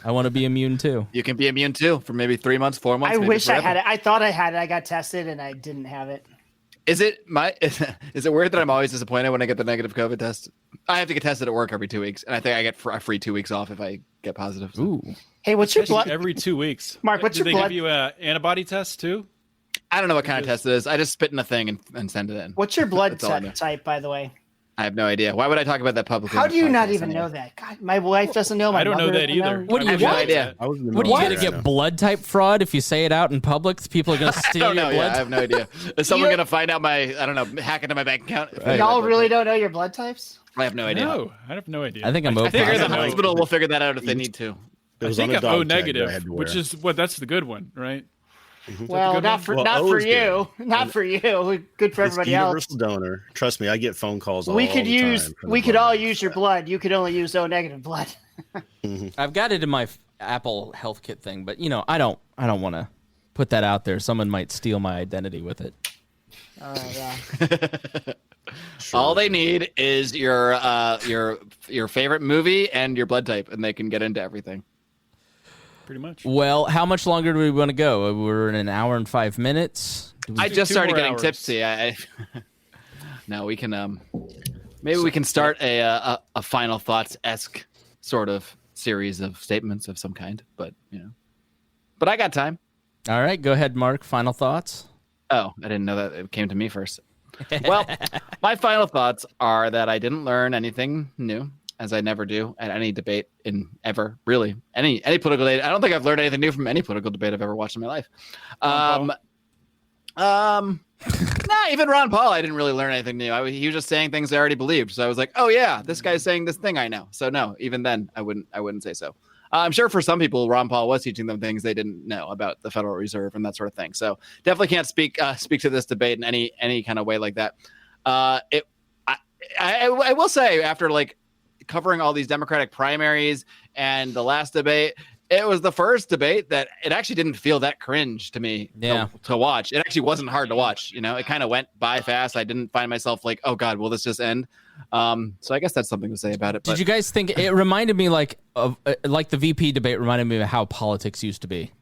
[SPEAKER 4] I want to be immune too.
[SPEAKER 3] You can be immune too for maybe 3 months, 4 months.
[SPEAKER 1] I
[SPEAKER 3] maybe
[SPEAKER 1] wish
[SPEAKER 3] forever.
[SPEAKER 1] I had it. I thought I had it. I got tested and I didn't have it.
[SPEAKER 3] Is it weird that I'm always disappointed when I get the negative COVID test? I have to get tested at work every 2 weeks, and I think I get a free 2 weeks off if I get positive. So.
[SPEAKER 4] Ooh.
[SPEAKER 1] Hey, what's your
[SPEAKER 5] Especially
[SPEAKER 1] blood?
[SPEAKER 5] every 2 weeks.
[SPEAKER 1] Mark, what's
[SPEAKER 5] Did
[SPEAKER 1] your
[SPEAKER 5] they
[SPEAKER 1] blood?
[SPEAKER 5] give you an antibody test too?
[SPEAKER 3] I don't know what kind of test it is. I just spit in a thing and send it in.
[SPEAKER 1] What's your blood
[SPEAKER 3] That's all I know.
[SPEAKER 1] type, by the way?
[SPEAKER 3] I have no idea. Why would I talk about that publicly?
[SPEAKER 1] How
[SPEAKER 3] on
[SPEAKER 1] do you
[SPEAKER 3] a
[SPEAKER 1] not
[SPEAKER 3] podcast
[SPEAKER 1] even
[SPEAKER 3] anyway?
[SPEAKER 1] know that? God, my wife doesn't know. My
[SPEAKER 5] I don't know
[SPEAKER 1] mother
[SPEAKER 5] that
[SPEAKER 1] doesn't
[SPEAKER 5] either.
[SPEAKER 1] know.
[SPEAKER 4] What do
[SPEAKER 3] I
[SPEAKER 4] you
[SPEAKER 3] have no
[SPEAKER 4] what?
[SPEAKER 3] idea.
[SPEAKER 2] I was in the
[SPEAKER 4] What are you
[SPEAKER 2] military,
[SPEAKER 4] going to
[SPEAKER 2] I
[SPEAKER 4] get
[SPEAKER 2] know.
[SPEAKER 4] blood type fraud if you say it out in public? People are going to
[SPEAKER 3] I
[SPEAKER 4] steal
[SPEAKER 3] don't
[SPEAKER 4] your
[SPEAKER 3] know.
[SPEAKER 4] blood.
[SPEAKER 3] Yeah, I have no idea. Is someone
[SPEAKER 1] You-
[SPEAKER 3] going to find out hack into my bank account?
[SPEAKER 1] Y'all really don't know your blood types?
[SPEAKER 3] I have no idea.
[SPEAKER 5] No, I have no idea.
[SPEAKER 4] I think I'm
[SPEAKER 3] I
[SPEAKER 4] open.
[SPEAKER 3] figure the
[SPEAKER 5] I know.
[SPEAKER 3] hospital will figure that out if they need to.
[SPEAKER 2] It
[SPEAKER 5] I
[SPEAKER 2] was
[SPEAKER 5] think
[SPEAKER 2] on a
[SPEAKER 5] I'm
[SPEAKER 2] dog
[SPEAKER 5] O
[SPEAKER 2] tag that I
[SPEAKER 5] negative,
[SPEAKER 2] had to
[SPEAKER 5] which
[SPEAKER 2] wear.
[SPEAKER 5] is that's the good one, right?
[SPEAKER 1] Well,
[SPEAKER 5] good
[SPEAKER 1] not
[SPEAKER 5] one?
[SPEAKER 1] for
[SPEAKER 2] Well,
[SPEAKER 1] not
[SPEAKER 2] O
[SPEAKER 1] for
[SPEAKER 2] is
[SPEAKER 1] you,
[SPEAKER 2] good.
[SPEAKER 1] not for you. Good for
[SPEAKER 2] It's
[SPEAKER 1] everybody else.
[SPEAKER 2] universal donor. Trust me, I get phone calls.
[SPEAKER 1] We
[SPEAKER 2] all
[SPEAKER 1] could
[SPEAKER 2] the
[SPEAKER 1] use.
[SPEAKER 2] time from
[SPEAKER 1] We
[SPEAKER 2] the
[SPEAKER 1] could all
[SPEAKER 2] blood.
[SPEAKER 1] use your blood. You could only use O negative blood.
[SPEAKER 4] I've got it in my Apple Health Kit thing, but I don't want to put that out there. Someone might steal my identity with it.
[SPEAKER 1] Yeah.
[SPEAKER 3] All they need is your favorite movie and your blood type, and they can get into everything.
[SPEAKER 5] Pretty much.
[SPEAKER 4] Well, how much longer do we want to go? We're in an hour and 5 minutes.
[SPEAKER 3] I
[SPEAKER 5] do
[SPEAKER 3] just
[SPEAKER 5] 2
[SPEAKER 3] started
[SPEAKER 5] more
[SPEAKER 3] getting
[SPEAKER 5] hours.
[SPEAKER 3] tipsy. No, we can maybe we can start a final thoughts-esque sort of series of statements of some kind, but but I got time.
[SPEAKER 4] All right, go ahead, Mark. Final thoughts.
[SPEAKER 3] Oh, I didn't know that it came to me first. Well, my final thoughts are that I didn't learn anything new, as I never do at any debate in ever, really. Any political debate. I don't think I've learned anything new from any political debate I've ever watched in my life. Even Ron Paul, I didn't really learn anything new. He was just saying things I already believed. So I was like, oh yeah, this guy's saying this thing I know. So no, even then I wouldn't say so. I'm sure for some people, Ron Paul was teaching them things they didn't know about the Federal Reserve and that sort of thing. So definitely can't speak to this debate in any kind of way like that. I will say, after like covering all these Democratic primaries and the last debate, it was the first debate that it actually didn't feel that cringe to me to watch. It actually wasn't hard to watch. It kind of went by fast. I didn't find myself like, oh God, will this just end? So I guess that's something to say about it.
[SPEAKER 4] Did you guys think it reminded me like the VP debate reminded me of how politics used to be?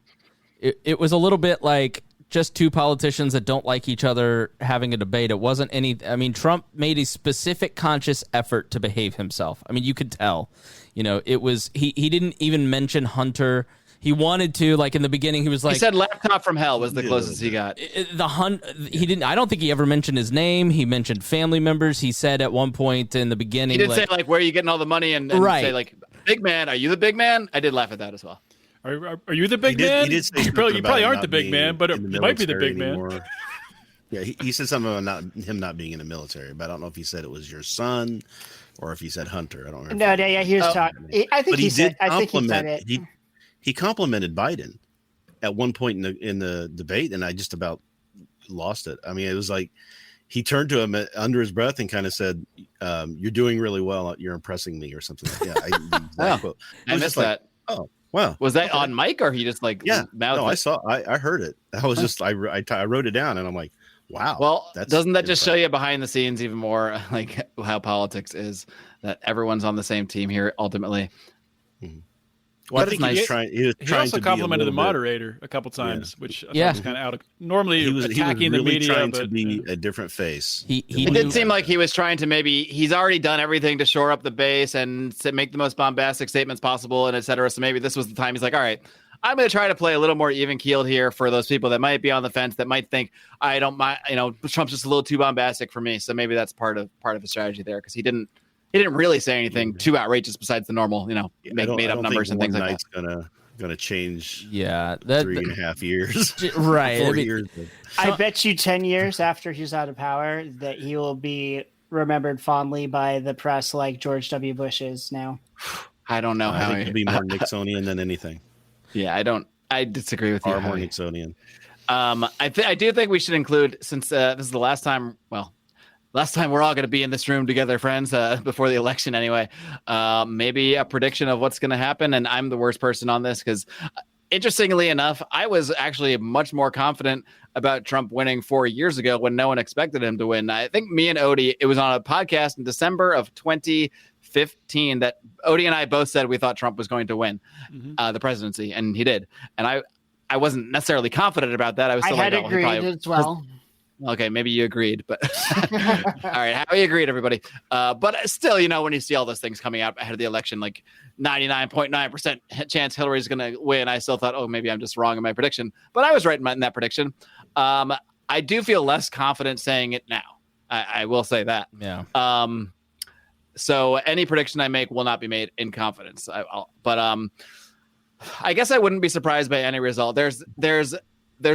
[SPEAKER 4] It was a little bit like just two politicians that don't like each other having a debate. It wasn't any. I mean, Trump made a specific conscious effort to behave himself. I mean, you could tell. It was he didn't even mention Hunter. He wanted to, like in the beginning, he was like,
[SPEAKER 3] he said laptop from hell was the closest he got.
[SPEAKER 4] He didn't. I don't think he ever mentioned his name. He mentioned family members. He said at one point in the beginning,
[SPEAKER 3] he did say like, where are you getting all the money? And
[SPEAKER 4] right.
[SPEAKER 3] Say like, big man, are you the big man? I did laugh at that as well.
[SPEAKER 5] Are you the big man?
[SPEAKER 2] He did say
[SPEAKER 5] you probably aren't the big man, but you might be the big
[SPEAKER 2] anymore.
[SPEAKER 5] man.
[SPEAKER 2] Yeah, he said something about him not being in the military, but I don't know if he said it was your son or if he said Hunter. I don't remember.
[SPEAKER 1] No, yeah, he was talking. I think he said it.
[SPEAKER 2] He complimented Biden at one point in the debate, and I just about lost it. I mean, it was like he turned to him under his breath and kind of said, "You're doing really well. You're impressing me," or something. I
[SPEAKER 3] missed that.
[SPEAKER 2] Oh, wow.
[SPEAKER 3] Was that on mic or he just like mouthed
[SPEAKER 2] it? I heard it. I was just I wrote it down, and I'm like, wow.
[SPEAKER 3] Well, doesn't that just show you behind the scenes even more like how politics is, that everyone's on the same team here ultimately?
[SPEAKER 2] Mm-hmm. Well, I think he
[SPEAKER 5] also complimented the moderator a couple times, which I thought was kind of out of. Normally, he was attacking the media,
[SPEAKER 2] trying
[SPEAKER 5] but
[SPEAKER 2] to be a different face.
[SPEAKER 3] It did seem like he was trying to he's already done everything to shore up the base and to make the most bombastic statements possible, and et cetera. So maybe this was the time he's like, all right, I'm going to try to play a little more even keeled here for those people that might be on the fence, that might think I don't mind, Trump's just a little too bombastic for me. So maybe that's part of the strategy there, because he didn't really say anything too outrageous besides the normal, made up numbers and things like that.
[SPEAKER 2] Gonna change.
[SPEAKER 4] Yeah,
[SPEAKER 2] 3.5 years.
[SPEAKER 4] Right.
[SPEAKER 2] 4 years.
[SPEAKER 1] I bet you 10 years after he's out of power that he will be remembered fondly by the press like George W. Bush is now.
[SPEAKER 3] I don't know how
[SPEAKER 2] he could be more Nixonian than anything.
[SPEAKER 3] Yeah, I disagree with you.
[SPEAKER 2] Far more Nixonian.
[SPEAKER 3] I do think we should include, since this is the last time we're all going to be in this room together, friends, before the election anyway, maybe a prediction of what's going to happen. And I'm the worst person on this because, interestingly enough, I was actually much more confident about Trump winning 4 years ago when no one expected him to win. I think me and Odie, it was on a podcast in December of 2015 that Odie and I both said we thought Trump was going to win the presidency, and he did. And I wasn't necessarily confident about that. I
[SPEAKER 1] had agreed as well.
[SPEAKER 3] Okay, maybe you agreed, but all right, Howie agreed, everybody. But still, when you see all those things coming out ahead of the election, like 99.9% chance Hillary's going to win, I still thought, oh, maybe I'm just wrong in my prediction. But I was right in that prediction. I do feel less confident saying it now. I will say that.
[SPEAKER 4] Yeah.
[SPEAKER 3] So any prediction I make will not be made in confidence. But I guess I wouldn't be surprised by any result. There's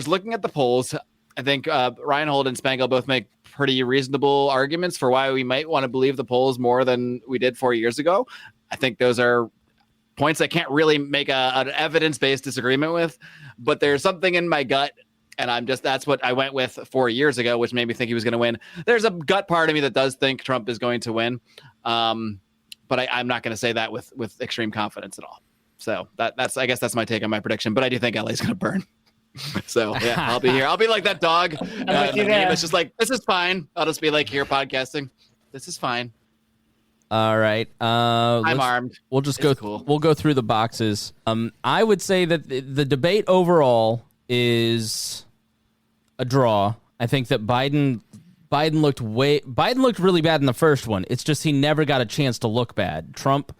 [SPEAKER 3] looking at the polls. I think Rhinehold and Spangle both make pretty reasonable arguments for why we might want to believe the polls more than we did 4 years ago. I think those are points I can't really make an evidence-based disagreement with, but there's something in my gut, and that's what I went with 4 years ago, which made me think he was going to win. There's a gut part of me that does think Trump is going to win, but I'm not going to say that with extreme confidence at all. So I guess that's my take on my prediction, but I do think LA is going to burn. So yeah, I'll be here. I'll be like that dog. It's just like, this is fine. I'll just be like here podcasting. This is fine.
[SPEAKER 4] All right.
[SPEAKER 3] I'm armed.
[SPEAKER 4] We'll just go. Cool. We'll go through the boxes. I would say that the debate overall is a draw. I think that Biden looked really bad in the first one. It's just he never got a chance to look bad. Trump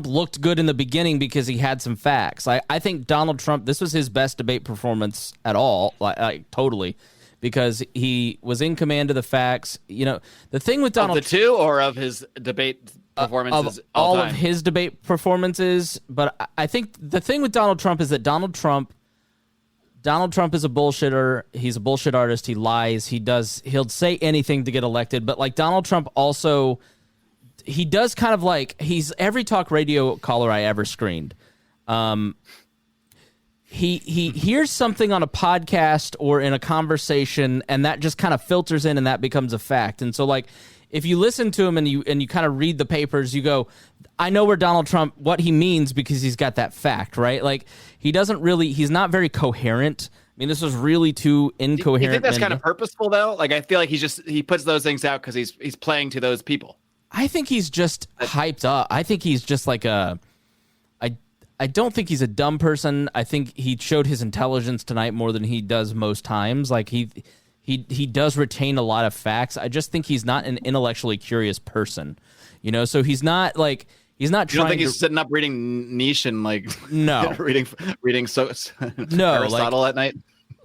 [SPEAKER 4] looked good in the beginning because he had some facts. I think Donald Trump, this was his best debate performance at all, like totally, because he was in command of the facts. The thing with Donald
[SPEAKER 3] Trump, the two or of his debate performances,
[SPEAKER 4] all of his debate performances. But I think the thing with Donald Trump is that Donald Trump is a bullshitter. He's a bullshit artist. He lies. He'll say anything to get elected. But like Donald Trump also, he does kind of like, he's every talk radio caller I ever screened. He hears something on a podcast or in a conversation, and that just kind of filters in, and that becomes a fact. And so, like, if you listen to him and you kind of read the papers, you go, I know where Donald Trump, what he means, because he's got that fact, right? Like, he's not very coherent. I mean, this was really too incoherent.
[SPEAKER 3] You think that's kind of purposeful, though? Like, I feel like he puts those things out because he's playing to those people.
[SPEAKER 4] I think he's just hyped up. I think he's just like I don't think he's a dumb person. I think he showed his intelligence tonight more than he does most times. Like he does retain a lot of facts. I just think he's not an intellectually curious person, you know. So he's not like he's not.
[SPEAKER 3] You don't think he's sitting up reading Nietzsche and like
[SPEAKER 4] no
[SPEAKER 3] reading so
[SPEAKER 4] no
[SPEAKER 3] Aristotle at night?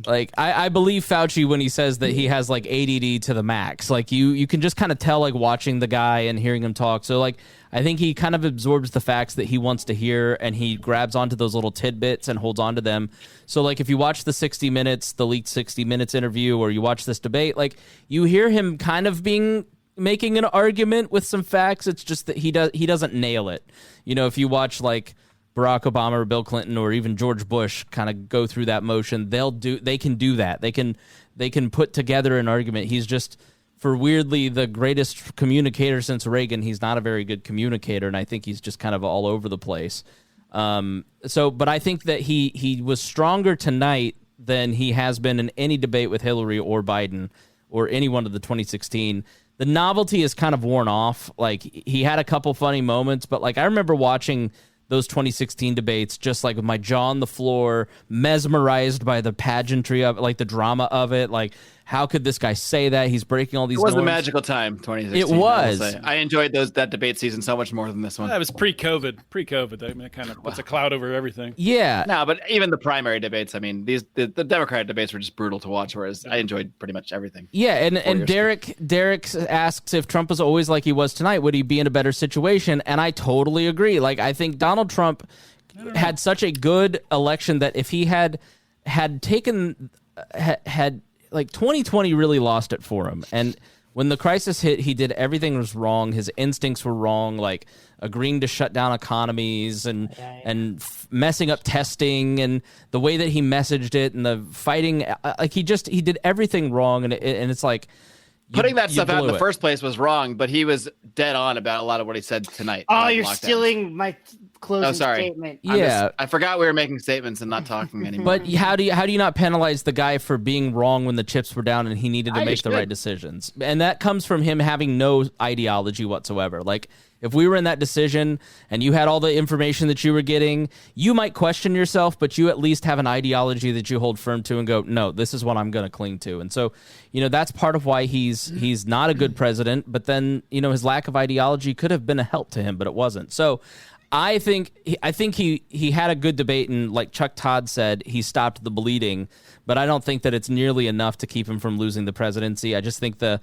[SPEAKER 4] Like I believe Fauci when he says that he has like ADD to the max. Like you can just kind of tell like watching the guy and hearing him talk. So like I think he kind of absorbs the facts that he wants to hear and he grabs onto those little tidbits and holds on to them. So like if you watch the 60 Minutes, the leaked 60 Minutes interview, or you watch this debate, like you hear him kind of making an argument with some facts. It's just that he doesn't nail it. You know, if you watch like Barack Obama or Bill Clinton or even George Bush kind of go through that motion, they can do that. They can put together an argument. He's just, for weirdly the greatest communicator since Reagan, he's not a very good communicator, and I think he's just kind of all over the place. But I think that he was stronger tonight than he has been in any debate with Hillary or Biden or anyone of the 2016. The novelty is kind of worn off. Like he had a couple funny moments, but like I remember watching those 2016 debates, just like with my jaw on the floor, mesmerized by the pageantry of it, like the drama of it. Like, how could this guy say that? He's breaking all these norms.
[SPEAKER 3] It was a magical time, 2016.
[SPEAKER 4] It was.
[SPEAKER 3] I enjoyed that debate season so much more than this one.
[SPEAKER 5] That was pre-COVID. I mean, it kind of puts a cloud over everything.
[SPEAKER 4] Yeah.
[SPEAKER 3] No, but even the primary debates, I mean, the Democratic debates were just brutal to watch, whereas I enjoyed pretty much everything.
[SPEAKER 4] Yeah, and Derek asks if Trump was always like he was tonight, would he be in a better situation? And I totally agree. Like, I think Donald Trump had such a good election that if he had taken like 2020 really lost it for him. And when the crisis hit, he did everything was wrong. His instincts were wrong, like agreeing to shut down economies and messing up testing and the way that he messaged it and the fighting. Like he did everything wrong. And it's like
[SPEAKER 3] putting that stuff out in the first place was wrong, but he was dead on about a lot of what he said tonight.
[SPEAKER 1] Oh, you're stealing my closing statement.
[SPEAKER 4] Yeah,
[SPEAKER 3] I forgot we were making statements and not talking anymore.
[SPEAKER 4] But how do you not penalize the guy for being wrong when the chips were down and he needed to make the right decisions? And that comes from him having no ideology whatsoever. Like if we were in that decision and you had all the information that you were getting, you might question yourself, but you at least have an ideology that you hold firm to and go, no, this is what I'm going to cling to. And so, you know, that's part of why he's not a good president. But then, you know, his lack of ideology could have been a help to him, but it wasn't. So I think he had a good debate, and like Chuck Todd said, he stopped the bleeding, but I don't think that it's nearly enough to keep him from losing the presidency. I just think the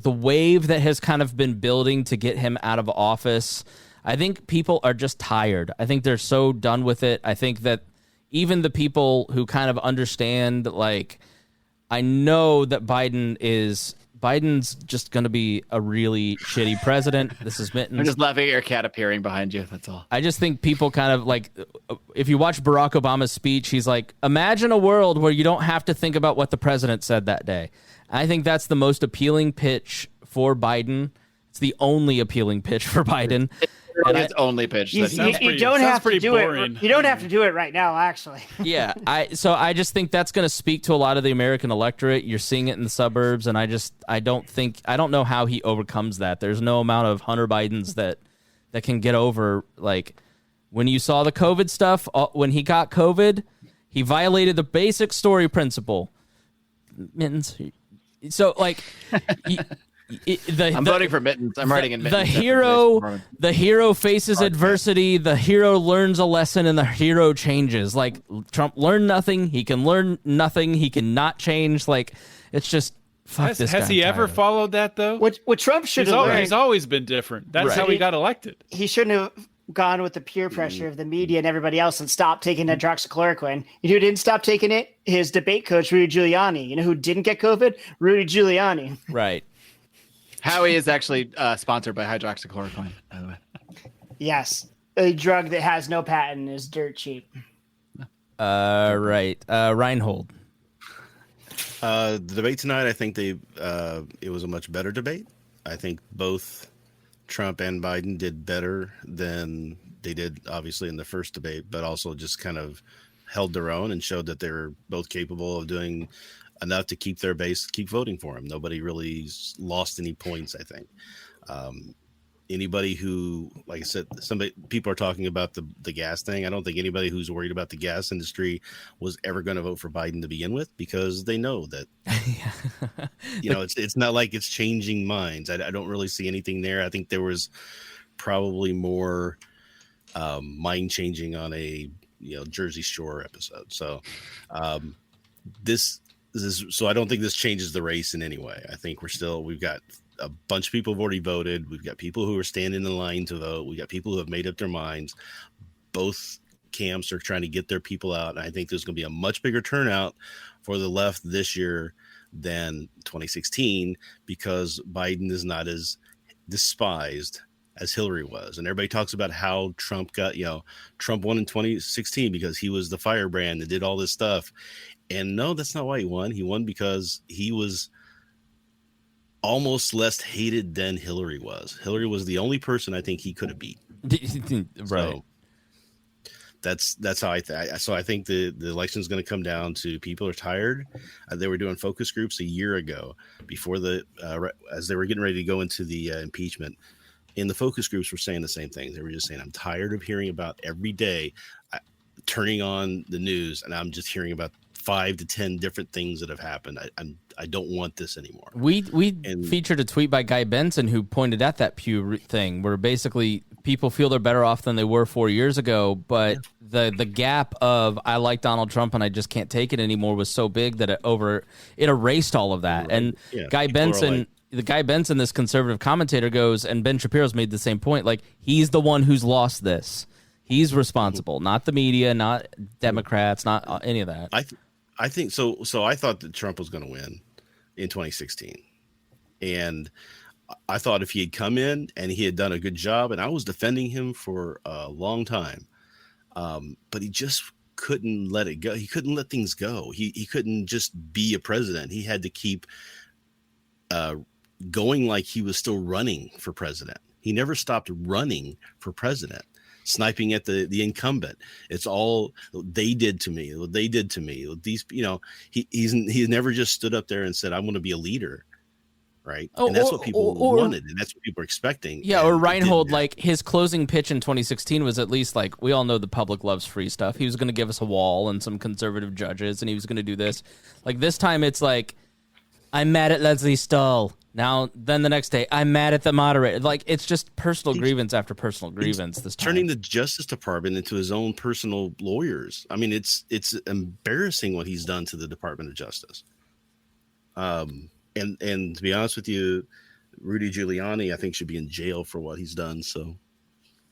[SPEAKER 4] wave that has kind of been building to get him out of office, I think people are just tired. I think they're so done with it. I think that even the people who kind of understand, like, I know that Biden's just going to be a really shitty president. This is Mittens.
[SPEAKER 3] I'm just laughing at your cat appearing behind you. That's all.
[SPEAKER 4] I just think people kind of like, if you watch Barack Obama's speech, he's like, imagine a world where you don't have to think about what the president said that day. I think that's the most appealing pitch for Biden. It's the only appealing pitch for Biden.
[SPEAKER 3] It's only pitch.
[SPEAKER 1] You don't have to do it. You don't have to do it right now, actually.
[SPEAKER 4] Yeah, so I just think that's going to speak to a lot of the American electorate. You're seeing it in the suburbs, and I don't know how he overcomes that. There's no amount of Hunter Bidens that can get over, like, when you saw the COVID stuff, when he got COVID, he violated the basic story principle. Mittens. So, like,
[SPEAKER 3] I'm voting for Mittens. I'm writing in Mittens.
[SPEAKER 4] The hero faces adversity. The hero learns a lesson, and the hero changes. Like, Trump learned nothing. He can learn nothing. He cannot change. Like, it's just fuck this guy.
[SPEAKER 5] Has he ever followed that though?
[SPEAKER 1] What Trump should have learned.
[SPEAKER 5] He's always been different. That's how he got elected.
[SPEAKER 1] He shouldn't have gone with the peer pressure of the media and everybody else and stopped taking hydroxychloroquine. You know who didn't stop taking it? His debate coach, Rudy Giuliani. You know who didn't get COVID? Rudy Giuliani.
[SPEAKER 4] Right.
[SPEAKER 3] Howie is actually sponsored by hydroxychloroquine, by the way.
[SPEAKER 1] Yes. A drug that has no patent is dirt cheap.
[SPEAKER 4] Right. Rhinehold.
[SPEAKER 2] The debate tonight, I think it was a much better debate. I think both Trump and Biden did better than they did, obviously, in the first debate, but also just kind of held their own and showed that they're both capable of doing enough to keep their base, keep voting for him. Nobody really lost any points, I think. anybody who, like I said, people are talking about the gas thing. I don't think anybody who's worried about the gas industry was ever going to vote for Biden to begin with, because they know that, it's not like it's changing minds. I don't really see anything there. I think there was probably more mind changing on a Jersey Shore episode. So this is, so I don't think this changes the race in any way. I think we've got a bunch of people have already voted. We've got people who are standing in line to vote. We got people who have made up their minds. Both camps are trying to get their people out. And I think there's going to be a much bigger turnout for the left this year than 2016, because Biden is not as despised as Hillary was. And everybody talks about how Trump won in 2016 because he was the firebrand that did all this stuff. And no, that's not why he won. He won because he was almost less hated than Hillary was. Hillary was the only person I think he could have beat.
[SPEAKER 4] Right.
[SPEAKER 2] So that's how I think the election is going to come down to people are tired. They were doing focus groups a year ago before as they were getting ready to go into the impeachment. And the focus groups were saying the same thing. They were just saying, I'm tired of hearing about every day turning on the news, and I'm just hearing about 5 to 10 different things that have happened. I don't want this anymore.
[SPEAKER 4] We featured a tweet by Guy Benson who pointed at that Pew thing, where basically people feel they're better off than they were 4 years ago, but the gap of I like Donald Trump and I just can't take it anymore was so big that it erased all of that. Right. And Guy Benson. The Guy Benson, this conservative commentator, goes, and Ben Shapiro's made the same point, like, he's the one who's lost this. He's responsible, not the media, not Democrats, not any of that.
[SPEAKER 2] I think so. So I thought that Trump was going to win in 2016. And I thought if he had come in and he had done a good job, and I was defending him for a long time, but he just couldn't let it go. He couldn't let things go. He couldn't just be a president. He had to keep going like he was still running for president. He never stopped running for president, sniping at the incumbent. It's all they did to me. They did to me. These, he's never just stood up there and said, "I want to be a leader." Right. And that's what people wanted. And that's what people are expecting.
[SPEAKER 4] Yeah. Or Rhinehold, like his closing pitch in 2016 was at least like, we all know the public loves free stuff. He was going to give us a wall and some conservative judges, and he was going to do this. Like this time it's like, I'm mad at Leslie Stahl. Now, then the next day, I'm mad at the moderator. Like, it's just personal grievance after personal grievance this time.
[SPEAKER 2] Turning the Justice Department into his own personal lawyers. I mean, it's embarrassing what he's done to the Department of Justice. And to be honest with you, Rudy Giuliani, I think, should be in jail for what he's done. So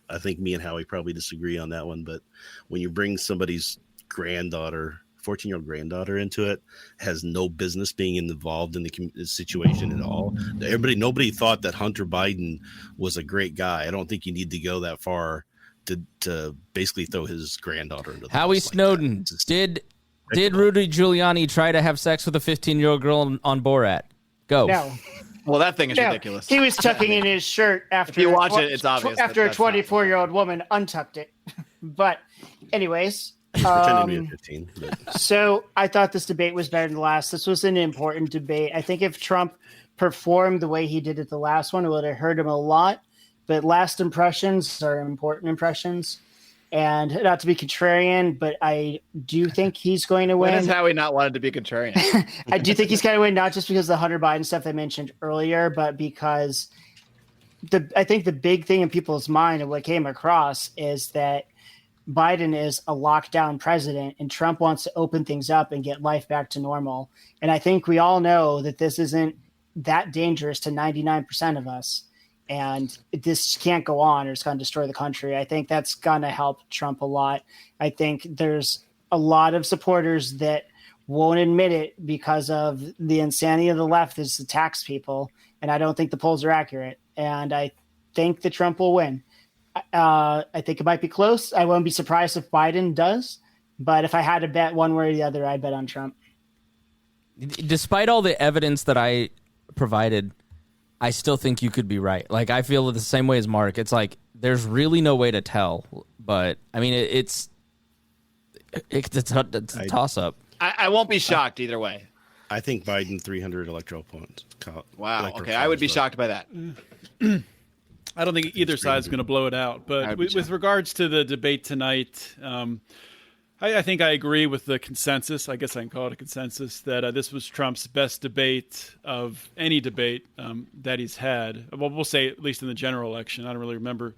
[SPEAKER 2] I think me and Howie probably disagree on that one. But when you bring somebody's granddaughter, 14-year-old granddaughter into it, has no business being involved in the situation at all. Nobody thought that Hunter Biden was a great guy. I don't think you need to go that far to basically throw his granddaughter into the
[SPEAKER 4] Howie Snowden. Like did Rudy Giuliani try to have sex with a 15-year-old girl on Borat? Go.
[SPEAKER 1] No.
[SPEAKER 3] Well, that thing is ridiculous.
[SPEAKER 1] He was tucking in his shirt after.
[SPEAKER 3] If you watch it, it's obvious.
[SPEAKER 1] After a 24-year-old woman untucked it. But, anyways.
[SPEAKER 2] Pretending to be a 15. But.
[SPEAKER 1] So I thought this debate was better than the last. This was an important debate. I think if Trump performed the way he did at the last one, it would have hurt him a lot. But last impressions are important impressions. And not to be contrarian, but I do think he's going to win.
[SPEAKER 3] When is Howie not wanted to be contrarian?
[SPEAKER 1] I do think he's going to win, not just because of the Hunter Biden stuff I mentioned earlier, but because I think the big thing in people's mind and what came across is that Biden is a lockdown president and Trump wants to open things up and get life back to normal. And I think we all know that this isn't that dangerous to 99% of us. And this can't go on or it's going to destroy the country. I think that's going to help Trump a lot. I think there's a lot of supporters that won't admit it because of the insanity of the left is to tax people. And I don't think the polls are accurate. And I think that Trump will win. I think it might be close. I won't be surprised if Biden does. But if I had to bet one way or the other, I'd bet on Trump.
[SPEAKER 4] Despite all the evidence that I provided, I still think you could be right. Like, I feel the same way as Mark. It's like there's really no way to tell. But, I mean, it's a toss-up.
[SPEAKER 3] I won't be shocked either way.
[SPEAKER 2] I think Biden 300 electoral points.
[SPEAKER 3] Wow. Okay, I would be shocked by that.
[SPEAKER 5] I don't think either side is going to blow it out. But with regards to the debate tonight, I think I agree with the consensus. I guess I can call it a consensus that this was Trump's best debate of any debate that he's had. Well, we'll say at least in the general election. I don't really remember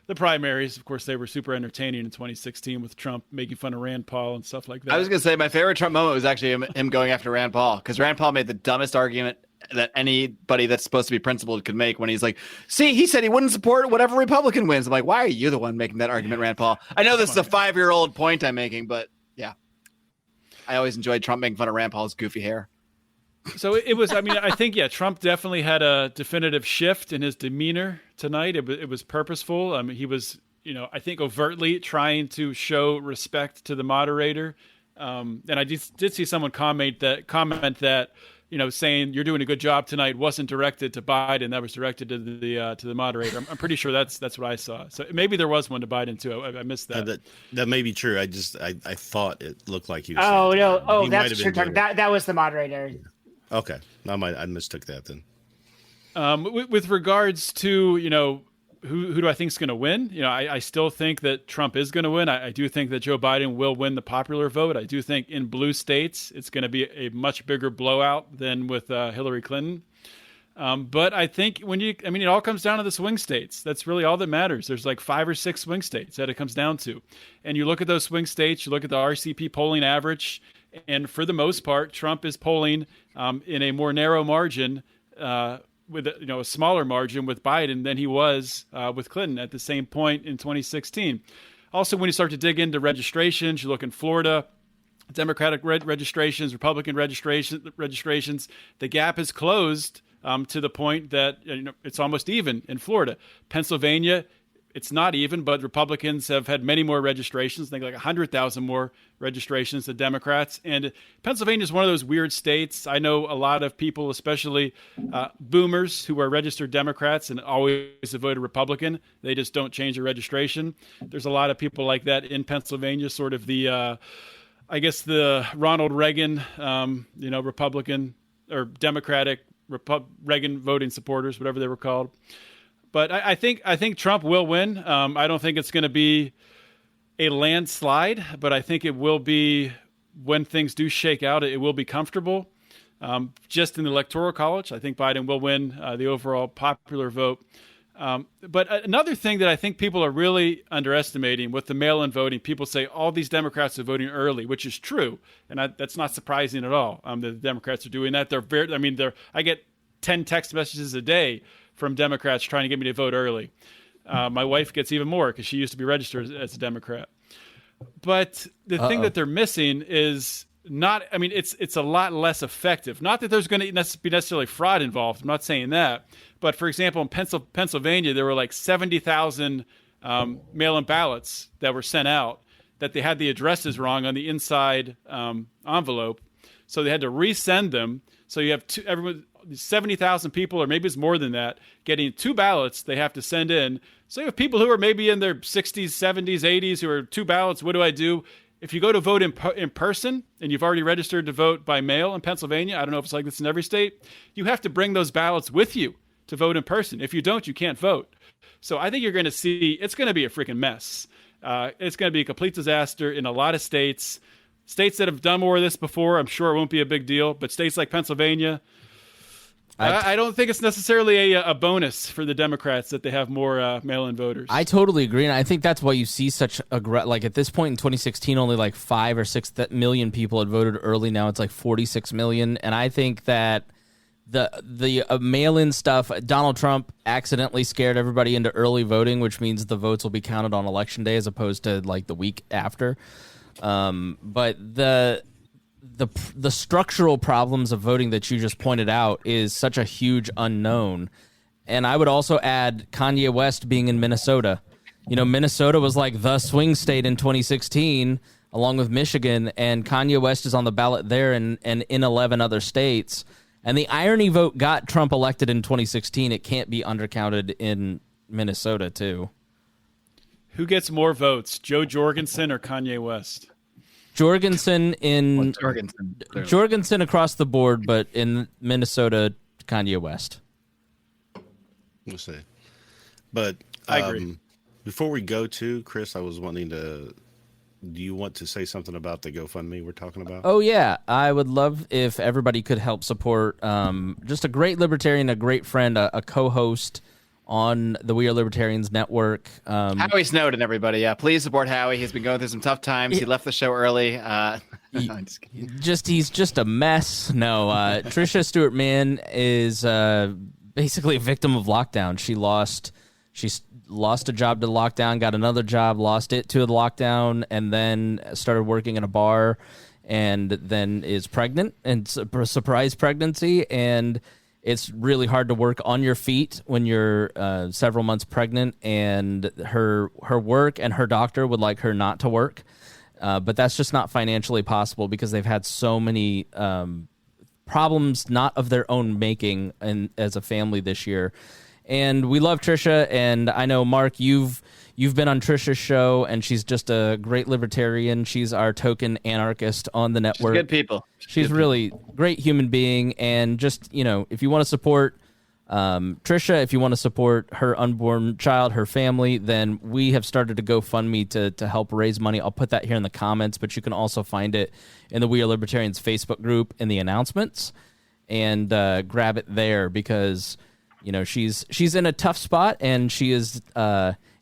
[SPEAKER 5] the primaries. Of course, they were super entertaining in 2016 with Trump making fun of Rand Paul and stuff like that.
[SPEAKER 3] I was going to say my favorite Trump moment was actually him going after Rand Paul, because Rand Paul made the dumbest argument that anybody that's supposed to be principled could make when he's like, see, he said he wouldn't support whatever Republican wins. I'm like, why are you the one making that argument, Rand Paul? I know this is a 5-year-old point I'm making, but yeah. I always enjoyed Trump making fun of Rand Paul's goofy hair.
[SPEAKER 5] So it was, I mean, I think, yeah, Trump definitely had a definitive shift in his demeanor tonight. It was purposeful. I mean, he was, I think overtly trying to show respect to the moderator. And I did see someone comment that, saying you're doing a good job tonight wasn't directed to Biden. That was directed to the moderator. I'm pretty sure that's what I saw. So maybe there was one to Biden too. I missed that.
[SPEAKER 2] That may be true. I thought it looked like he was.
[SPEAKER 1] Oh no! Oh, that's true. That was the moderator.
[SPEAKER 2] Yeah. Okay, I mistook that then.
[SPEAKER 5] With regards to who do I think is going to win? I still think that Trump is going to win. I do think that Joe Biden will win the popular vote. I do think in blue states it's going to be a much bigger blowout than with Hillary Clinton. But I think it all comes down to the swing states. That's really all that matters. There's like 5 or 6 swing states that it comes down to. And you look at those swing states, you look at the RCP polling average, and for the most part, Trump is polling in a more narrow margin with a smaller margin with Biden than he was with Clinton at the same point in 2016. Also, when you start to dig into registrations, you look in Florida, Democratic registrations, Republican registrations, the gap is closed to the point that it's almost even in Florida. Pennsylvania, it's not even, but Republicans have had many more registrations. I think like 100,000 more registrations than Democrats. And Pennsylvania is one of those weird states. I know a lot of people, especially boomers, who are registered Democrats and always have voted Republican. They just don't change their registration. There's a lot of people like that in Pennsylvania, sort of the, I guess the Ronald Reagan, Republican or Democratic Reagan voting supporters, whatever they were called. But I think Trump will win. I don't think it's going to be a landslide, but I think it will be, when things do shake out, it will be comfortable. Just in the Electoral College, I think Biden will win the overall popular vote. But another thing that I think people are really underestimating with the mail-in voting, people say all these Democrats are voting early, which is true, and that's not surprising at all. The Democrats are doing that. I get 10 text messages a day from Democrats trying to get me to vote early. My wife gets even more because she used to be registered as a Democrat. But the thing that they're missing is it's a lot less effective. Not that there's going to be necessarily fraud involved. I'm not saying that. But for example, in Pennsylvania, there were like 70,000 mail-in ballots that were sent out that they had the addresses wrong on the inside envelope. So they had to resend them. So you have 70,000 people, or maybe it's more than that, getting 2 ballots they have to send in. So you have people who are maybe in their 60s, 70s, 80s who are 2 ballots. What do I do? If you go to vote in person and you've already registered to vote by mail in Pennsylvania, I don't know if it's like this in every state, you have to bring those ballots with you to vote in person. If you don't, you can't vote. So I think you're going to see, it's going to be a freaking mess. It's going to be a complete disaster in a lot of states. States that have done more of this before, I'm sure it won't be a big deal. But states like Pennsylvania, I don't think it's necessarily a bonus for the Democrats that they have more mail-in voters.
[SPEAKER 4] I totally agree, and I think that's why you see such like at this point in 2016, only like 5 or 6 million people had voted early. Now it's like 46 million, and I think that the mail-in stuff, Donald Trump accidentally scared everybody into early voting, which means the votes will be counted on election day as opposed to like the week after. But the structural problems of voting that you just pointed out is such a huge unknown. And I would also add Kanye West being in Minnesota. Minnesota was like the swing state in 2016, along with Michigan, and Kanye West is on the ballot there and in 11 other states. And the irony vote got Trump elected in 2016. It can't be undercounted in Minnesota, too.
[SPEAKER 5] Who gets more votes, Joe Jorgensen or Kanye West?
[SPEAKER 4] Jorgensen
[SPEAKER 3] Jorgensen.
[SPEAKER 4] Jorgensen across the board, but in Minnesota, Kanye West.
[SPEAKER 2] We'll see. But
[SPEAKER 5] I agree.
[SPEAKER 2] Before we go to Chris, I was wanting to. Do you want to say something about the GoFundMe we're talking about?
[SPEAKER 4] Oh, yeah. I would love if everybody could help support just a great libertarian, a great friend, a co-host on the We Are Libertarians network.
[SPEAKER 3] Howie Snowden, everybody. Yeah, please support Howie. He's been going through some tough times. He left the show early.
[SPEAKER 4] He's just a mess. No, Tricia Stewart Mann is basically a victim of lockdown. She lost a job to lockdown, got another job, lost it to the lockdown, and then started working in a bar, and then is pregnant, and surprise pregnancy, and it's really hard to work on your feet when you're several months pregnant, and her work and her doctor would like her not to work, but that's just not financially possible because they've had so many problems not of their own making and as a family this year. And we love Trisha, and I know, Mark, you've been on Trisha's show, and she's just a great libertarian. She's our token anarchist on the network.
[SPEAKER 3] She's good people.
[SPEAKER 4] She's really great human being, and just, if you want to support Trisha, if you want to support her unborn child, her family, then we have started a GoFundMe to help raise money. I'll put that here in the comments, but you can also find it in the We Are Libertarians Facebook group in the announcements, and grab it there because she's in a tough spot, and she is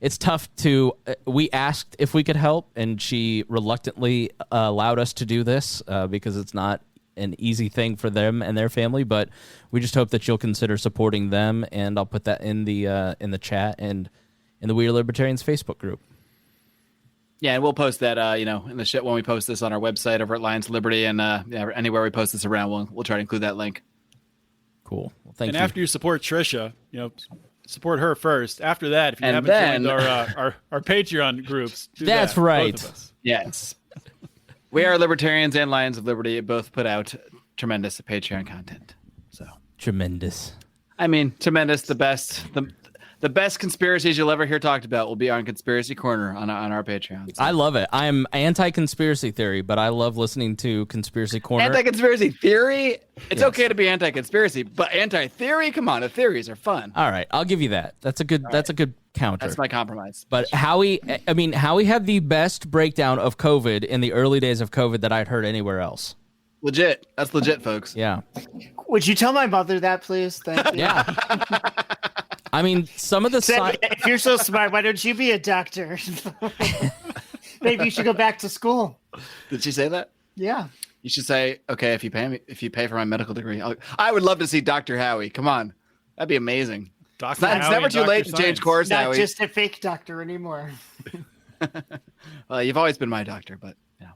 [SPEAKER 4] it's tough to we asked if we could help, and she reluctantly allowed us to do this because it's not an easy thing for them and their family, but we just hope that you'll consider supporting them, and I'll put that in the chat and in the We Are Libertarians Facebook group.
[SPEAKER 3] Yeah, and we'll post that in the shit when we post this on our website over at Lions Liberty, and anywhere we post this around, we'll try to include that link.
[SPEAKER 4] Cool. Well, thank you.
[SPEAKER 5] And after you support Trisha, support her first. After that, if you haven't joined our Patreon groups,
[SPEAKER 4] that's right.
[SPEAKER 5] Both of us.
[SPEAKER 3] Yes. We Are Libertarians and Lions of Liberty both put out tremendous Patreon content. So
[SPEAKER 4] tremendous.
[SPEAKER 3] I mean, tremendous. The best conspiracies you'll ever hear talked about will be on Conspiracy Corner on our Patreon. So.
[SPEAKER 4] I love it. I'm anti-conspiracy theory, but I love listening to Conspiracy Corner.
[SPEAKER 3] Anti-conspiracy theory? It's okay to be anti-conspiracy, but anti-theory? Come on, the theories are fun.
[SPEAKER 4] All right, I'll give you that. That's a good counter.
[SPEAKER 3] That's my compromise.
[SPEAKER 4] But Howie had the best breakdown of COVID in the early days of COVID that I'd heard anywhere else.
[SPEAKER 3] Legit. That's legit, folks.
[SPEAKER 4] Yeah.
[SPEAKER 1] Would you tell my mother that, please? Thank you.
[SPEAKER 4] Yeah. I mean, some of the
[SPEAKER 1] if you're so smart, why don't you be a doctor? Maybe you should go back to school.
[SPEAKER 3] Did she say that?
[SPEAKER 1] Yeah.
[SPEAKER 3] You should say, okay, if you pay for my medical degree, I would love to see Dr. Howie. Come on, that'd be amazing. It's never too late to change course.
[SPEAKER 1] Not
[SPEAKER 3] Howie.
[SPEAKER 1] Just a fake doctor anymore.
[SPEAKER 3] Well, you've always been my doctor, but yeah.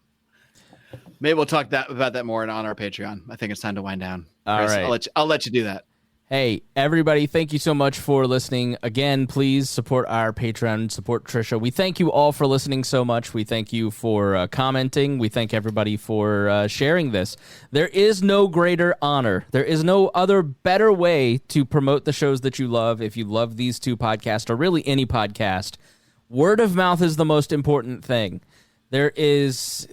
[SPEAKER 3] Maybe we'll talk about that more on our Patreon. I think it's time to wind down.
[SPEAKER 4] All
[SPEAKER 3] Chris,
[SPEAKER 4] right.
[SPEAKER 3] I'll let you do that.
[SPEAKER 4] Hey, everybody, thank you so much for listening. Again, please support our Patreon, support Trisha. We thank you all for listening so much. We thank you for commenting. We thank everybody for sharing this. There is no greater honor. There is no other better way to promote the shows that you love. If you love these two podcasts, or really any podcast, word of mouth is the most important thing. There is,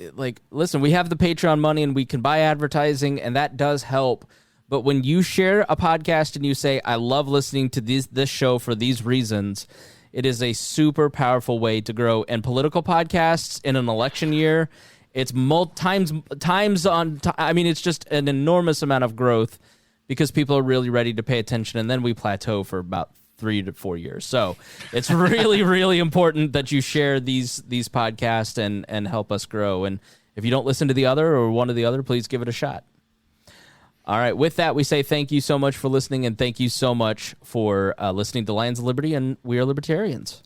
[SPEAKER 4] listen, we have the Patreon money and we can buy advertising, and that does help. But when you share a podcast and you say, I love listening to this show for these reasons, it is a super powerful way to grow. And political podcasts in an election year, it's it's just an enormous amount of growth because people are really ready to pay attention. And then we plateau for about 3 to 4 years. So it's really, really important that you share these podcasts and help us grow. And if you don't listen to the other or one of the other, please give it a shot. All right. With that, we say thank you so much for listening, and thank you so much for listening to Lions of Liberty and We Are Libertarians.